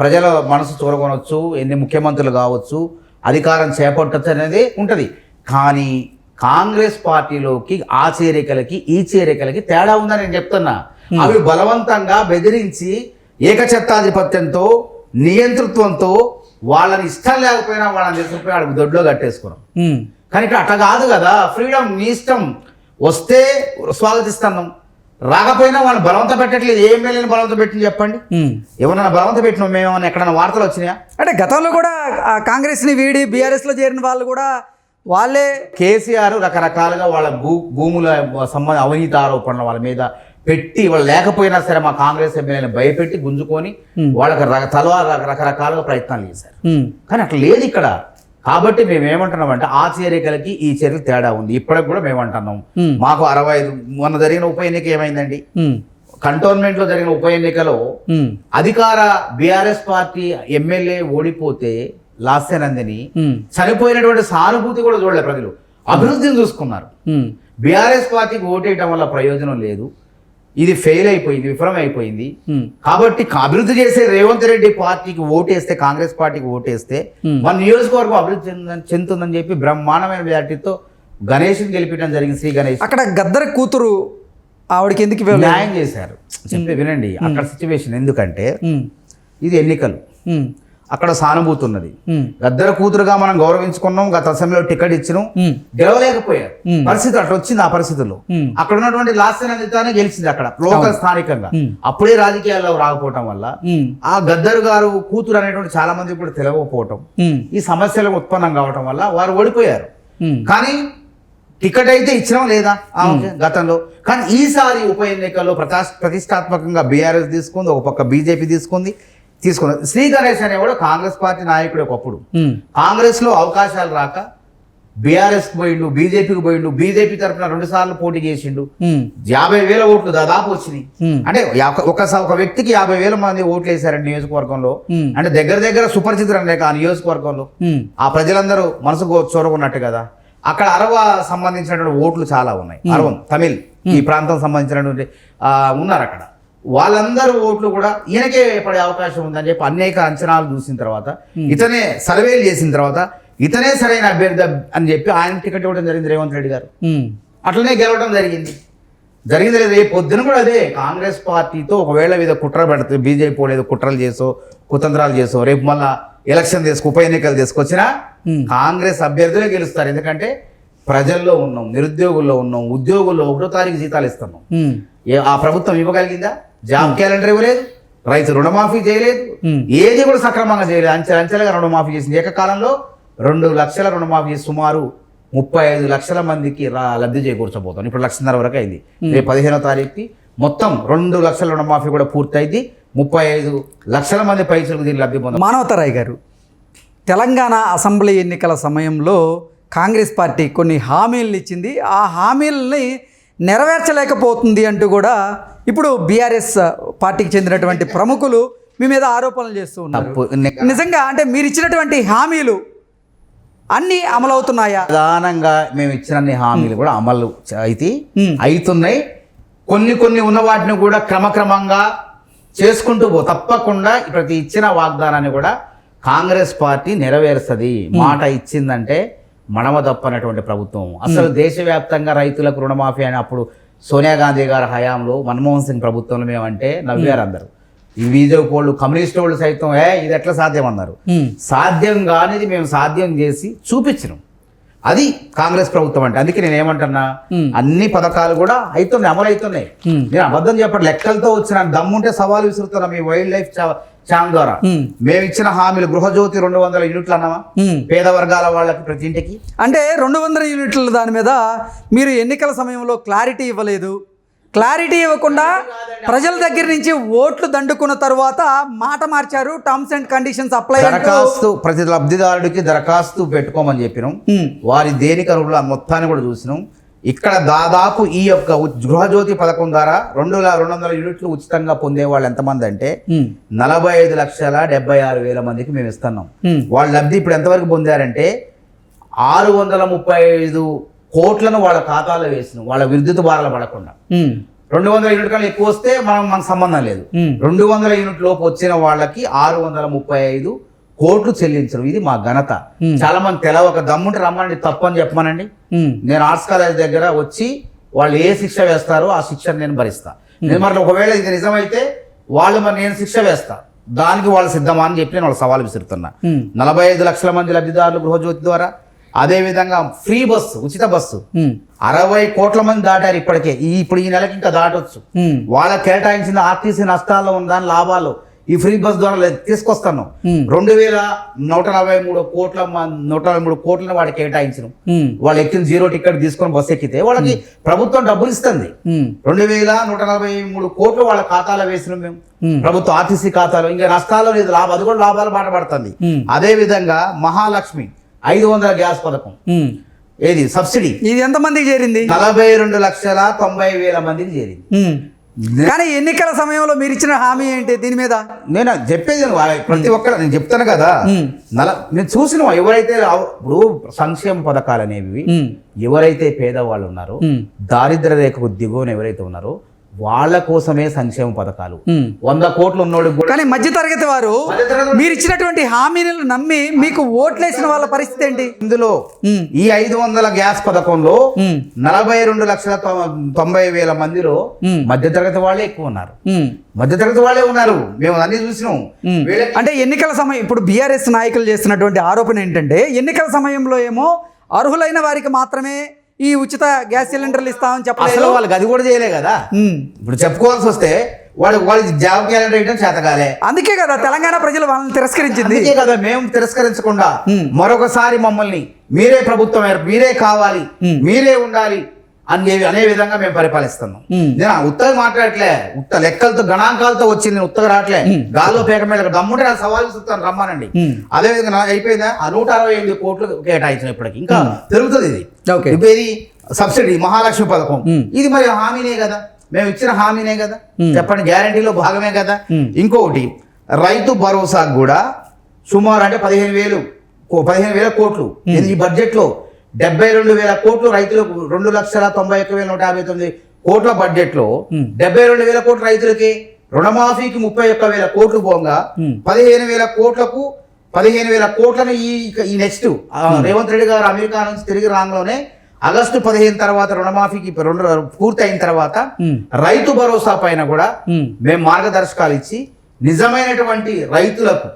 ప్రజల మనసు చూరగొనవచ్చు, ఎన్ని ముఖ్యమంత్రులు కావచ్చు, అధికారం చేపట్టచ్చు అనేది ఉంటుంది. కానీ కాంగ్రెస్ పార్టీలోకి ఆ చేరికలకి ఈ చేరికలకి తేడా ఉందని నేను చెప్తున్నా. అవి బలవంతంగా బెదిరించి ఏకఛత్రాధిపత్యంతో నియంతృత్వంతో వాళ్ళని ఇష్టం లేకపోయినా వాళ్ళని తీసుకుపోయి వాళ్ళకి దొడ్లో కట్టేసుకున్నాం. కానీ ఇక్కడ అట్లా కాదు కదా, ఫ్రీడమ్, నీ ఇష్టం, వస్తే స్వాగతిస్తున్నాం, రాకపోయినా వాళ్ళని బలవంతం పెట్టట్లేదు. ఏ ఎమ్మెల్యేని బలవంతం పెట్టింది చెప్పండి, ఎవరన్నా బలవంతం పెట్టినాం మేమేమన్నా ఎక్కడన్నా వార్తలు వచ్చినాయా? అంటే గతంలో కూడా కాంగ్రెస్ని వీడి బీఆర్ఎస్లో చేరిన వాళ్ళు కూడా వాళ్ళే. కేసీఆర్ రకరకాలుగా వాళ్ళ భూముల సంబంధ అవినీతి ఆరోపణలు వాళ్ళ మీద పెట్టి, వాళ్ళు లేకపోయినా సరే మా కాంగ్రెస్ ఎమ్మెల్యేని భయపెట్టి గుంజుకొని వాళ్ళకి రకరకాలుగా ప్రయత్నాలు చేశారు. కానీ అట్లా లేదు ఇక్కడ. కాబట్టి మేము ఏమంటున్నామంటే ఆ చేరికలకి ఈ చేరికలు తేడా ఉంది. ఇప్పటికి కూడా మేము అంటున్నాం, మాకు 65 మొన్న జరిగిన ఉప ఎన్నిక ఏమైందండి, కంటోన్మెంట్ లో జరిగిన ఉప ఎన్నికలో అధికార బీఆర్ఎస్ పార్టీ ఎమ్మెల్యే ఓడిపోతే లాస్యనందిని చనిపోయినటువంటి సానుభూతి కూడా చూడలేదు ప్రజలు, అభివృద్ధిని చూసుకున్నారు. బీఆర్ఎస్ పార్టీకి ఓటేయటం వల్ల ప్రయోజనం లేదు, ఇది ఫెయిల్ అయిపోయింది, విఫలం అయిపోయింది. కాబట్టి అభివృద్ధి చేసే రేవంత్ రెడ్డి పార్టీకి ఓటేస్తే, కాంగ్రెస్ పార్టీకి ఓటేస్తే మన నియోజకవర్గం అభివృద్ధి చెందుతుందని చెప్పి బ్రహ్మాండమైన మెజార్టీతో గణేష్ని గెలిపించడం జరిగింది. శ్రీ గణేష్ అక్కడ గద్దర్ కూతురు ఆవిడకి ఎందుకు న్యాయం చేశారు చెప్పి వినండి. అక్కడ సిచ్యువేషన్ ఎందుకంటే ఇది ఎన్నికలు, అక్కడ సానుభూతి ఉన్నది. గద్దర్ కూతురుగా మనం గౌరవించుకున్నాం, గత అసెంబ్లీలో టికెట్ ఇచ్చినాం, గెలవలేకపోయారు. పరిస్థితి అట్లా వచ్చింది. ఆ పరిస్థితుల్లో అక్కడ ఉన్నటువంటి లాస్యనందితానే గెలిచింది అక్కడ లోకల్ స్థానికంగా. అప్పుడే రాజకీయాల్లో రాకపోవటం వల్ల ఆ గద్దర్ గారు కూతురు అనేటువంటి చాలా మంది కూడా తెలియకపోవటం, ఈ సమస్యలు ఉత్పన్నం కావటం వల్ల వారు ఓడిపోయారు. కానీ టికెట్ అయితే ఇచ్చినాం లేదా గతంలో. కానీ ఈసారి ఉప ఎన్నికల్లో ప్రతిష్టాత్మకంగా బీఆర్ఎస్ తీసుకుంది, ఒక పక్క బీజేపీ తీసుకుంది. శ్రీ గణేష్ అనేవాడు కాంగ్రెస్ పార్టీ నాయకుడు. ఒకప్పుడు కాంగ్రెస్ లో అవకాశాలు రాక బీఆర్ఎస్ పోయిండు, బీజేపీకి పోయిండు. బీజేపీ తరఫున 2 సార్లు పోటీ చేసిండు, 50,000 ఓట్లు దాదాపు వచ్చినాయి. అంటే ఒక వ్యక్తికి 50,000 మంది ఓట్లు వేశారండి నియోజకవర్గంలో. అంటే దగ్గర సుపరిచితులు లేక ఆ నియోజకవర్గంలో ఆ ప్రజలందరూ మనసుకు చొరగొన్నట్టు కదా. అక్కడ అరవ సంబంధించినటువంటి ఓట్లు చాలా ఉన్నాయి, అరవం తమిళ్ ఈ ప్రాంతం సంబంధించినటువంటి ఉన్నారు అక్కడ. వాళ్ళందరూ ఓట్లు కూడా ఈయనకే పడే అవకాశం ఉందని చెప్పి అనేక అంచనాలు చూసిన తర్వాత, ఇతనే సర్వేలు చేసిన తర్వాత ఇతనే సరైన అభ్యర్థి అని చెప్పి ఆయన టికెట్ ఇవ్వడం జరిగింది రేవంత్ రెడ్డి గారు. అట్లనే గెలవడం జరిగింది లేదు. రేపు పొద్దున కూడా అదే కాంగ్రెస్ పార్టీతో ఒకవేళ మీద కుట్ర పెడితే బీజేపీ లేదు కుట్రలు చేసో కుతంత్రాలు చేసో రేపు మళ్ళా ఎలక్షన్ ఉప ఎన్నికలు తీసుకొచ్చినా కాంగ్రెస్ అభ్యర్థులే గెలుస్తారు. ఎందుకంటే ప్రజల్లో ఉన్నాం, నిరుద్యోగుల్లో ఉన్నాం, ఉద్యోగుల్లో 1వ తారీఖు జీతాలు ఇస్తున్నాం. ఆ ప్రభుత్వం ఇవ్వగలిగిందా? జాబ్ క్యాలెండర్ ఇవ్వలేదు, రైతు రుణమాఫీ చేయలేదు, ఏది కూడా సక్రమంగా చేయలేదు. అంచెలంచెలుగా రుణమాఫీ చేసింది. ఏకకాలంలో 2 లక్షల రుణమాఫీ చేసి సుమారు 35 లక్షల మందికి లబ్ధి చేకూర్చబోతాం. ఇప్పుడు 1,50,000 వరకు అయింది. రేపు 15వ తారీఖుకి మొత్తం 2 లక్షల రుణమాఫీ కూడా పూర్తయింది. 35 లక్షల మంది పైసలకు దీన్ని లబ్ధి పొందారు. మానవతరాయ్ గారు, తెలంగాణ అసెంబ్లీ ఎన్నికల సమయంలో కాంగ్రెస్ పార్టీ కొన్ని హామీలను ఇచ్చింది. ఆ హామీలని నెరవేర్చలేకపోతుంది అంటూ కూడా ఇప్పుడు బీఆర్ఎస్ పార్టీకి చెందినటువంటి ప్రముఖులు మీ మీద ఆరోపణలు చేస్తూ ఉన్నారు. నిజంగా అంటే మీరు ఇచ్చినటువంటి హామీలు అన్నీ అమలవుతున్నాయా? ప్రధానంగా మేము ఇచ్చిన హామీలు కూడా అమలు అవుతున్నాయి. కొన్ని ఉన్న వాటిని కూడా క్రమక్రమంగా చేసుకుంటూ తప్పకుండా ప్రతి ఇచ్చిన వాగ్దానాన్ని కూడా కాంగ్రెస్ పార్టీ నెరవేరుస్తుంది. మాట ఇచ్చిందంటే మడమ తప్పనటువంటి ప్రభుత్వం. అసలు దేశవ్యాప్తంగా రైతులకు రుణమాఫీ అని అప్పుడు సోనియా గాంధీ గారి హయాంలో, మన్మోహన్ సింగ్ ప్రభుత్వంలో మేమంటే నవ్వారు అందరు. ఈ బీజేపీ వాళ్ళు, కమ్యూనిస్ట్ వాళ్ళు సైతం ఇది ఎట్లా సాధ్యం అన్నారు. సాధ్యం కానిది మేము సాధ్యం చేసి చూపించినాం. అది కాంగ్రెస్ ప్రభుత్వం అంటే. అందుకే నేను ఏమంటున్నా, అన్ని పథకాలు కూడా అవుతున్నాయి, అమలు అవుతున్నాయి. నేను అబద్ధం చెప్పండి, లెక్కలతో వచ్చిన దమ్ముంటే సవాల్ విసురుతున్నా మీ వైల్డ్ లైఫ్ ఛానల్ ద్వారా. మేము ఇచ్చిన హామీలు గృహజ్యోతి 200 యూనిట్లు అన్నామా పేద వర్గాల వాళ్ళకి ప్రతి ఇంటికి. అంటే 200 యూనిట్ల దాని మీద మీరు ఎన్నికల సమయంలో క్లారిటీ ఇవ్వలేదు. క్లారిటీ ఇవ్వకుండా ప్రజల దగ్గర నుంచి ఓట్లు దండుకున్న తర్వాత మాట మార్చారు. టర్మ్స్ అండ్ కండిషన్స్ అప్లై, దరఖాస్తు ప్రతి లబ్ధిదారుడికి దరఖాస్తు పెట్టుకోమని చెప్పినాం. వారి దేనికి అర్హులు మొత్తాన్ని కూడా చూసినాం. ఇక్కడ దాదాపు ఈ యొక్క గృహజ్యోతి పథకం ద్వారా 200 యూనిట్లు ఉచితంగా పొందే వాళ్ళు ఎంతమంది అంటే 45,76,000 మందికి మేము ఇస్తున్నాం. వాళ్ళ లబ్ధి ఇప్పుడు ఎంతవరకు పొందారంటే 635 కోట్లను వాళ్ళ ఖాతాలో వేసినాం, వాళ్ళ విద్యుత్ బాధలు పడకుండా. 200 యూనిట్ కన్నా ఎక్కువ వస్తే మనకు సంబంధం లేదు. 200 యూనిట్ లోపు వచ్చిన వాళ్ళకి 635 కోట్లు చెల్లించరు. ఇది మా ఘనత. చాలా మంది తెలవక దమ్ముంటే రమ్మనండి, తప్పని చెప్పమనండి. నేను ఆర్ట్స్ కాలేజ్ దగ్గర వచ్చి వాళ్ళు ఏ శిక్ష వేస్తారో ఆ శిక్షను నేను భరిస్తా. నేను మరి ఒకవేళ ఇది నిజమైతే వాళ్ళు మరి నేను శిక్ష వేస్తా, దానికి వాళ్ళు సిద్ధమా అని చెప్పి నేను వాళ్ళు సవాల్ విసురుతున్నా. 45 లక్షల మంది లబ్ధిదారులు గృహజ్యోతి ద్వారా. అదే విధంగా ఫ్రీ బస్సు, ఉచిత బస్సు 60 కోట్ల మంది దాటారు ఇప్పటికే. ఇప్పుడు ఈ నెలకి ఇంకా దాటొచ్చు. వాళ్ళకి కేటాయించిన ఆర్టీసీ నష్టాల్లో ఉన్న దాని లాభాలు ఈ ఫ్రీ బస్ ద్వారా తీసుకొస్తాను. 2,143 కోట్ల 143 కోట్లను వాడికి కేటాయించను. వాళ్ళు ఎక్కిన 0 టికెట్ తీసుకొని బస్సు ఎక్కితే వాళ్ళకి ప్రభుత్వం డబ్బులు ఇస్తుంది. 2,143 కోట్లు వాళ్ళ ఖాతాలో వేసినాం మేము, ప్రభుత్వ ఆర్టీసీ ఖాతాలో. ఇంకా నష్టాల్లో లేదు, అది కూడా లాభాలు బాట పడుతుంది. అదే విధంగా మహాలక్ష్మి 500 గ్యాస్ పథకం, ఏది సబ్సిడీ, ఇది ఎంత మందికి చేరింది? 42,90,000 మందికి చేరింది. కానీ ఎన్నికల సమయంలో మీరు ఇచ్చిన హామీ ఏంటి దీని మీద? నేను చెప్పేది ప్రతి ఒక్కరు నేను చెప్తాను కదా. నేను చూసిన ఎవరైతే ఇప్పుడు సంక్షేమ పథకాలు అనేవి ఎవరైతే పేదవాళ్ళు ఉన్నారో, దారిద్ర్య రేఖకు దిగువన ఎవరైతే ఉన్నారో వాళ్ళ కోసమే సంక్షేమ పథకాలు. 100 కోట్లు ఉన్నోడు. కానీ మధ్యతరగతి వారు మీరు ఇచ్చినటువంటి హామీలను నమ్మి మీకు ఓట్లేసిన వాళ్ళ పరిస్థితి ఏంటి? ఇందులో ఈ 500 గ్యాస్ పథకంలో 42,90,000 మందిలో మధ్యతరగతి వాళ్ళే ఎక్కువ ఉన్నారు. మధ్యతరగతి వాళ్ళే ఉన్నారు, మేము అన్ని చూసినాం. అంటే ఎన్నికల సమయం ఇప్పుడు బీఆర్ఎస్ నాయకులు చేస్తున్నటువంటి ఆరోపణ ఏంటంటే ఎన్నికల సమయంలో ఏమో అర్హులైన వారికి మాత్రమే ఈ ఉచిత గ్యాస్ సిలిండర్లు ఇస్తామని చెప్పాలి. అసలు వాళ్ళకి అది కూడా చేయలే కదా. ఇప్పుడు చెప్పుకోవాల్సి వస్తే వాళ్ళకి జాబ్ క్యాలెండర్ వేయడం చేతకాలే. అందుకే కదా తెలంగాణ ప్రజలు వాళ్ళని తిరస్కరించింది. అందుకే కదా మేము తిరస్కరించకుండా మరొకసారి మమ్మల్ని మీరే ప్రభుత్వం, మీరే కావాలి, మీరే ఉండాలి అనే విధంగా మేము పరిపాలిస్తున్నాం. నేను ఉత్తగా మాట్లాడట్లే, లెక్కలతో గణాంకాలతో వచ్చింది, నేను ఉత్తగా రావట్లే. గాల్లో పేక మీద దమ్ముంటే నాకు సవాల్ ఇస్తాను, రమ్మానండి. అదే విధంగా అయిపోయిందా 168 కోట్లు కేటాయించిన ఇప్పటికి, ఇంకా పెరుగుతుంది. ఇది సబ్సిడీ మహాలక్ష్మి పథకం, ఇది మరి హామీనే కదా, మేము ఇచ్చిన హామీనే కదా, చెప్పండి గ్యారంటీలో భాగమే కదా. ఇంకొకటి రైతు భరోసాకు కూడా సుమారు అంటే 15,000 కోట్లు ఈ బడ్జెట్ లో 72,000 కోట్లు రైతులకు, 2,91,159 కోట్ల బడ్జెట్ లో 72,000 కోట్ల రైతులకి రుణమాఫీకి 31,000 కోట్లు పోగా 15,000 కోట్లను ఈ నెక్స్ట్ రేవంత్ రెడ్డి గారు అమెరికా నుంచి తిరిగి రాగానే ఆగస్టు 15 తర్వాత రుణమాఫీకి పూర్తి అయిన తర్వాత రైతు భరోసా పైన కూడా మేము మార్గదర్శకాలు ఇచ్చి నిజమైనటువంటి రైతులకు,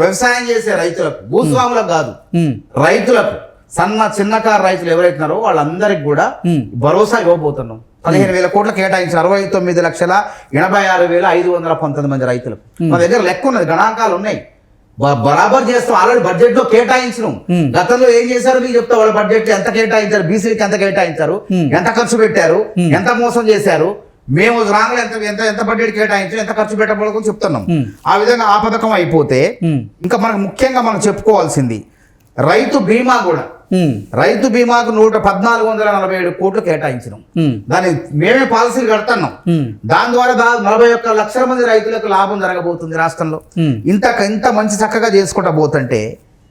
వ్యవసాయం చేసే రైతులకు, భూస్వాములకు కాదు, రైతులకు, చిన్నకారు రైతులు ఎవరైతున్నారో వాళ్ళందరికి కూడా భరోసా ఇవ్వబోతున్నాం. 15,000 కోట్లు కేటాయించి 69,86,519 మంది రైతులకు. మా దగ్గర లెక్క ఉన్నది, గణాంకాలు ఉన్నాయి, బరాబర్ చేస్తాం. ఆల్రెడీ బడ్జెట్ లో కేటాయించడం. గతంలో ఏం చేశారు మీకు చెప్తా, వాళ్ళ బడ్జెట్ ఎంత కేటాయించారు, బీసీకి ఎంత కేటాయించారు, ఎంత ఖర్చు పెట్టారు, ఎంత మోసం చేశారు, మేము రాంగ్లో ఎంత ఎంత ఎంత బడ్జెట్ కేటాయించాం, ఎంత ఖర్చు పెట్టబోదో చెప్తున్నాం. ఆ విధంగా ఆ పథకం అయిపోతే ఇంకా మనకు ముఖ్యంగా మనం చెప్పుకోవాల్సింది రైతు బీమా కూడా. రైతు బీమాకు 1447 కోట్లు కేటాయించినాం. దాన్ని మేమే పాలసీలు కడుతున్నాం. దాని ద్వారా 41 లక్షల మంది రైతులకు లాభం జరగబోతుంది రాష్ట్రంలో. ఇంత మంచి చక్కగా చేసుకుంటా పోతుంటే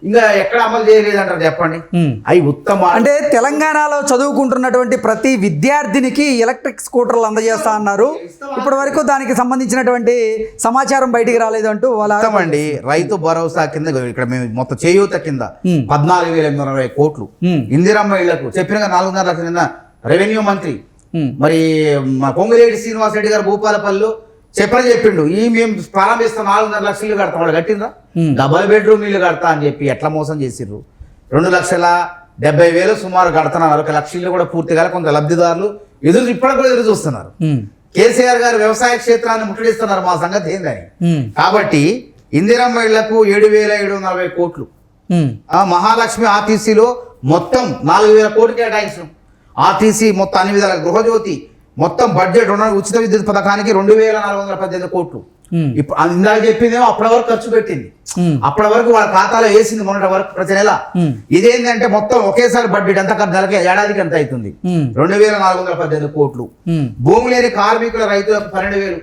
ఇంకా ఎక్కడ అమలు చేయలేదంటారు చెప్పండి. అవి ఉత్తమ అంటే తెలంగాణలో చదువుకుంటున్నటువంటి ప్రతి విద్యార్థినికి ఎలక్ట్రిక్ స్కూటర్లు అందజేస్తా అన్నారు. ఇప్పటి వరకు దానికి సంబంధించినటువంటి సమాచారం బయటికి రాలేదు అంటూ అండి. రైతు భరోసా కింద ఇక్కడ మేము మొత్తం చేయూత కింద 14,820 కోట్లు ఇందిరమ్మ ఇళ్లకు చెప్పిన 4.5 లక్షల నిన్న రెవెన్యూ మంత్రి మరి పొంగులేటి శ్రీనివాస్ రెడ్డి గారు భూపాలపల్లిలో చెప్పిండు మేము ప్రారంభిస్తాం 4.5 లక్షలు ఇల్లు కడతాం. వాళ్ళు కట్టిండ్రా? డబల్ బెడ్రూమ్ ఇల్లు కడతా అని చెప్పి ఎట్లా మోసం చేసిర్రు. 2,70,000 సుమారు కడుతున్నారు. 1 లక్ష ఇల్లు కూడా పూర్తిగా కొంత లబ్ధిదారులు ఇప్పటికి కూడా ఎదురు చూస్తున్నారు. కేసీఆర్ గారు వ్యవసాయ క్షేత్రాన్ని ముట్టడిస్తున్నారు. మా సంగతి ఏందని. కాబట్టి ఇందిరమ్మ ఇళ్లకు 7,740 కోట్లు, మహాలక్ష్మి ఆర్టీసీలో మొత్తం 4,000 కోట్లు కేటాయించడం. ఆర్టీసీ మొత్తం అన్ని విధాల గృహజ్యోతి మొత్తం బడ్జెట్ ఉచిత విద్యుత్ పథకానికి 2,418 కోట్లు. ఇప్పుడు ఇందాక చెప్పిందేమో అప్పటి వరకు ఖర్చు పెట్టింది. అప్పటి వరకు వాళ్ళ ఖాతాలో వేసింది మొన్నటి వరకు ప్రతి నెల. ఇదేంటంటే మొత్తం ఒకేసారి బడ్జెట్ ఎంత నెలకి ఏడాదికి ఎంత అవుతుంది? 2,418 కోట్లు. భూమి లేని కార్మికుల రైతులకు 12,000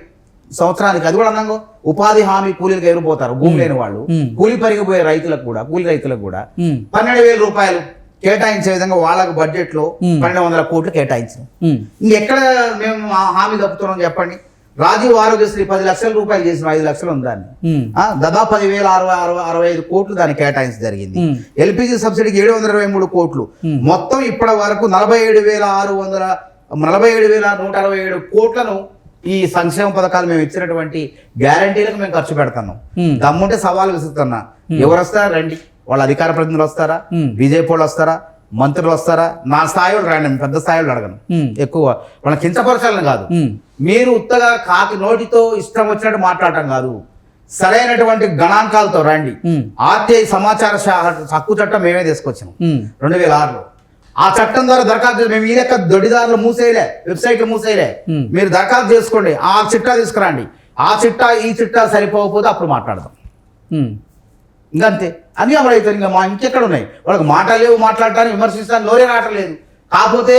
సంవత్సరానికి. అది కూడా అన్నాగో ఉపాధి హామీ కూలీలకు ఎగిరిపోతారు భూమి లేని వాళ్ళు. కూలి పరిగిపోయే రైతులకు కూడా 12,000 రూపాయలు కేటాయించే విధంగా వాళ్ళకు బడ్జెట్ లో 1,200 కోట్లు కేటాయించాం. ఇంకెక్కడ మేము హామీ తప్పుతున్నాం చెప్పండి. రాజీవ్ ఆరోగ్యశ్రీ 10 లక్షల రూపాయలు చేసిన 5 లక్షలు ఉందాన్ని దాదాపు 10,065 కోట్లు దాన్ని కేటాయించి జరిగింది. ఎల్పిజి సబ్సిడీకి 723 కోట్లు. మొత్తం ఇప్పటి వరకు 47,167 కోట్లను ఈ సంక్షేమ పథకాలు మేము ఇచ్చినటువంటి గ్యారంటీలకు మేము ఖర్చు పెడుతున్నాం. దమ్ముంటే సవాలు విసురుతున్నా. ఎవరు వస్తారా రండి. వాళ్ళ అధికార ప్రతినిధులు వస్తారా, బీజేపీ వాళ్ళు వస్తారా, మంత్రులు వస్తారా? నా స్థాయిలో రాండి, పెద్ద స్థాయిలో అడగను. ఎక్కువ వాళ్ళ కించపరచాలని కాదు. మీరు ఉత్తగా కాకి నోటితో ఇష్టం వచ్చినట్టు మాట్లాడటం కాదు. సరైనటువంటి గణాంకాలతో రండి. ఆర్టీఐ సమాచార హక్కు చట్టం మేమే తీసుకొచ్చాం 2006లో. ఆ చట్టం ద్వారా దరఖాస్తు మేము ఈ లెక్క దొడ్డిదారులు మూసేయలే, వెబ్సైట్లు మూసేయలే. మీరు దరఖాస్తు చేసుకోండి, ఆ చిట్టా తీసుకురండి. ఆ చిట్టా ఈ చిట్టా సరిపోకపోతే అప్పుడు మాట్లాడదాం. ఇంకంతే. అన్నీ అమలవుతాయి. ఇంకా ఇంకెక్కడ ఉన్నాయి వాళ్ళకి మాటలు లేవు, మాట్లాడటానికి విమర్శించడానికి నోరే రావట్లేదు. కాకపోతే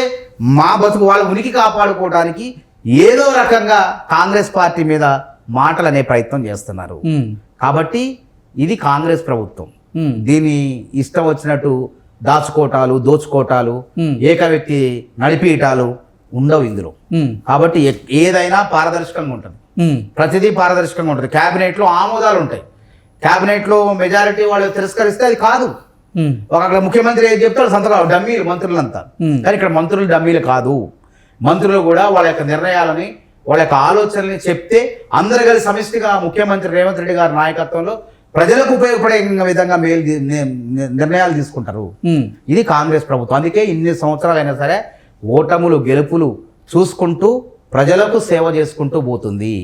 మా బతుకు వాళ్ళ ఉనికి కాపాడుకోవడానికి ఏదో రకంగా కాంగ్రెస్ పార్టీ మీద మాటలు అనే ప్రయత్నం చేస్తున్నారు. కాబట్టి ఇది కాంగ్రెస్ ప్రభుత్వం. దీని ఇష్టం వచ్చినట్టు దాచుకోటాలు, దోచుకోటాలు, ఏక వ్యక్తి నడిపిటాలు ఉండవు ఇందులో. కాబట్టి ఏదైనా పారదర్శకంగా ఉంటుంది. ప్రతిదీ పారదర్శకంగా ఉంటుంది. క్యాబినెట్లో ఆమోదాలు ఉంటాయి. క్యాబినెట్లో మెజారిటీ వాళ్ళు తిరస్కరిస్తే అది కాదు. అక్కడ ముఖ్యమంత్రి ఏం చెప్తాడు సంతకాలు డమ్మీలు మంత్రులంతా. కానీ ఇక్కడ మంత్రులు డమ్మీలు కాదు. మంత్రులు కూడా వాళ్ళ యొక్క నిర్ణయాలని, వాళ్ళ యొక్క ఆలోచనల్ని చెప్తే అందరు కలిసి సమిష్టిగా ముఖ్యమంత్రి రేవంత్ రెడ్డి గారి నాయకత్వంలో ప్రజలకు ఉపయోగపడే విధంగా నిర్ణయాలు తీసుకుంటారు. ఇది కాంగ్రెస్ ప్రభుత్వం. అందుకే ఇన్ని సంవత్సరాలైనా సరే ఓటములు గెలుపులు చూసుకుంటూ ప్రజలకు సేవ చేసుకుంటూ పోతుంది.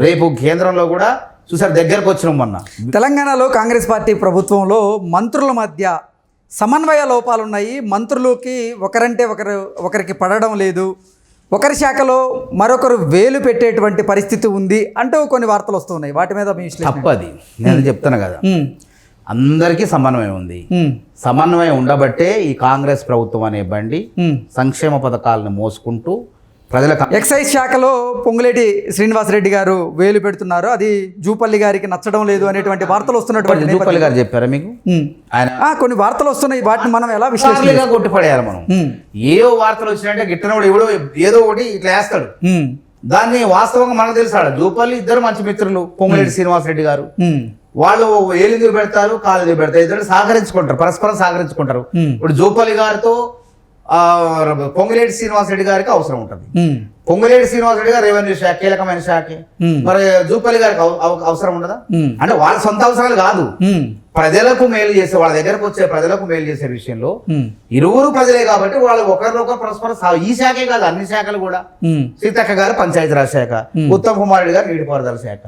రేపు కేంద్రంలో కూడా చూసారు, దగ్గరకు వచ్చినాం మొన్న. తెలంగాణలో కాంగ్రెస్ పార్టీ ప్రభుత్వంలో మంత్రుల మధ్య సమన్వయ లోపాలు ఉన్నాయి. మంత్రులకి ఒకరంటే ఒకరికి పడడం లేదు. ఒకరి శాఖలో మరొకరు వేలు పెట్టేటువంటి పరిస్థితి ఉంది అంటూ కొన్ని వార్తలు వస్తున్నాయి. వాటి మీద మీ విశ్లేషణ? తప్పది. నేను చెప్తాను కదా, అందరికీ సమన్వయం ఉంది. సమన్వయం ఉండబట్టే ఈ కాంగ్రెస్ ప్రభుత్వం అనే బండి సంక్షేమ పథకాలను మోసుకుంటూ ప్రజలకు. ఎక్సైజ్ శాఖలో పొంగులేటి శ్రీనివాసరెడ్డి గారు వేలు పెడుతున్నారు, అది జూపల్లి గారికి నచ్చడం లేదు అనేటువంటి వార్తలు వస్తున్నటువంటి. జూపల్లి గారు చెప్పారా మీకు? ఆయన కొన్ని వార్తలు వస్తున్నాయి, వాటిని మనం ఎలా విశ్లేషణ కొట్టిపడేయాలి మనం. ఏవో వార్తలు వచ్చినట్టే గిట్టనోడు ఎవడో ఏదో ఒకటి ఇట్లా వేస్తాడు. దాన్ని వాస్తవంగా మనకు తెలుసాడు. జూపల్లి ఇద్దరు మంచి మిత్రులు, పొంగులేటి శ్రీనివాసరెడ్డి గారు. వాళ్ళు ఏలిందుకు పెడతారు, కాలు పెడతారు, ఇద్దరు సహకరించుకుంటారు, పరస్పరం సహకరించుకుంటారు. ఇప్పుడు జూపల్లి గారితో పొంగులేటి శ్రీనివాసరెడ్డి గారికి అవసరం ఉంటుంది. పొంగులేటి శ్రీనివాసరెడ్డి గారు రెవెన్యూ శాఖ కీలకమైన శాఖ. మరి జూపల్లి గారికి అవసరం ఉండదా? అంటే వాళ్ళ సొంత అవసరాలు కాదు, ప్రజలకు మేలు చేసే, వాళ్ళ దగ్గరకు వచ్చే ప్రజలకు మేలు చేసే విషయంలో ఇరువురు ప్రజలే కాబట్టి వాళ్ళు ఒకరినొకరు పరస్పరం. ఈ శాఖే కాదు, అన్ని శాఖలు కూడా. సీతక్క గారు పంచాయతీరాజ్ శాఖ, ఉత్తమ్ కుమార్ రెడ్డి గారు నీటిపారుదల శాఖ,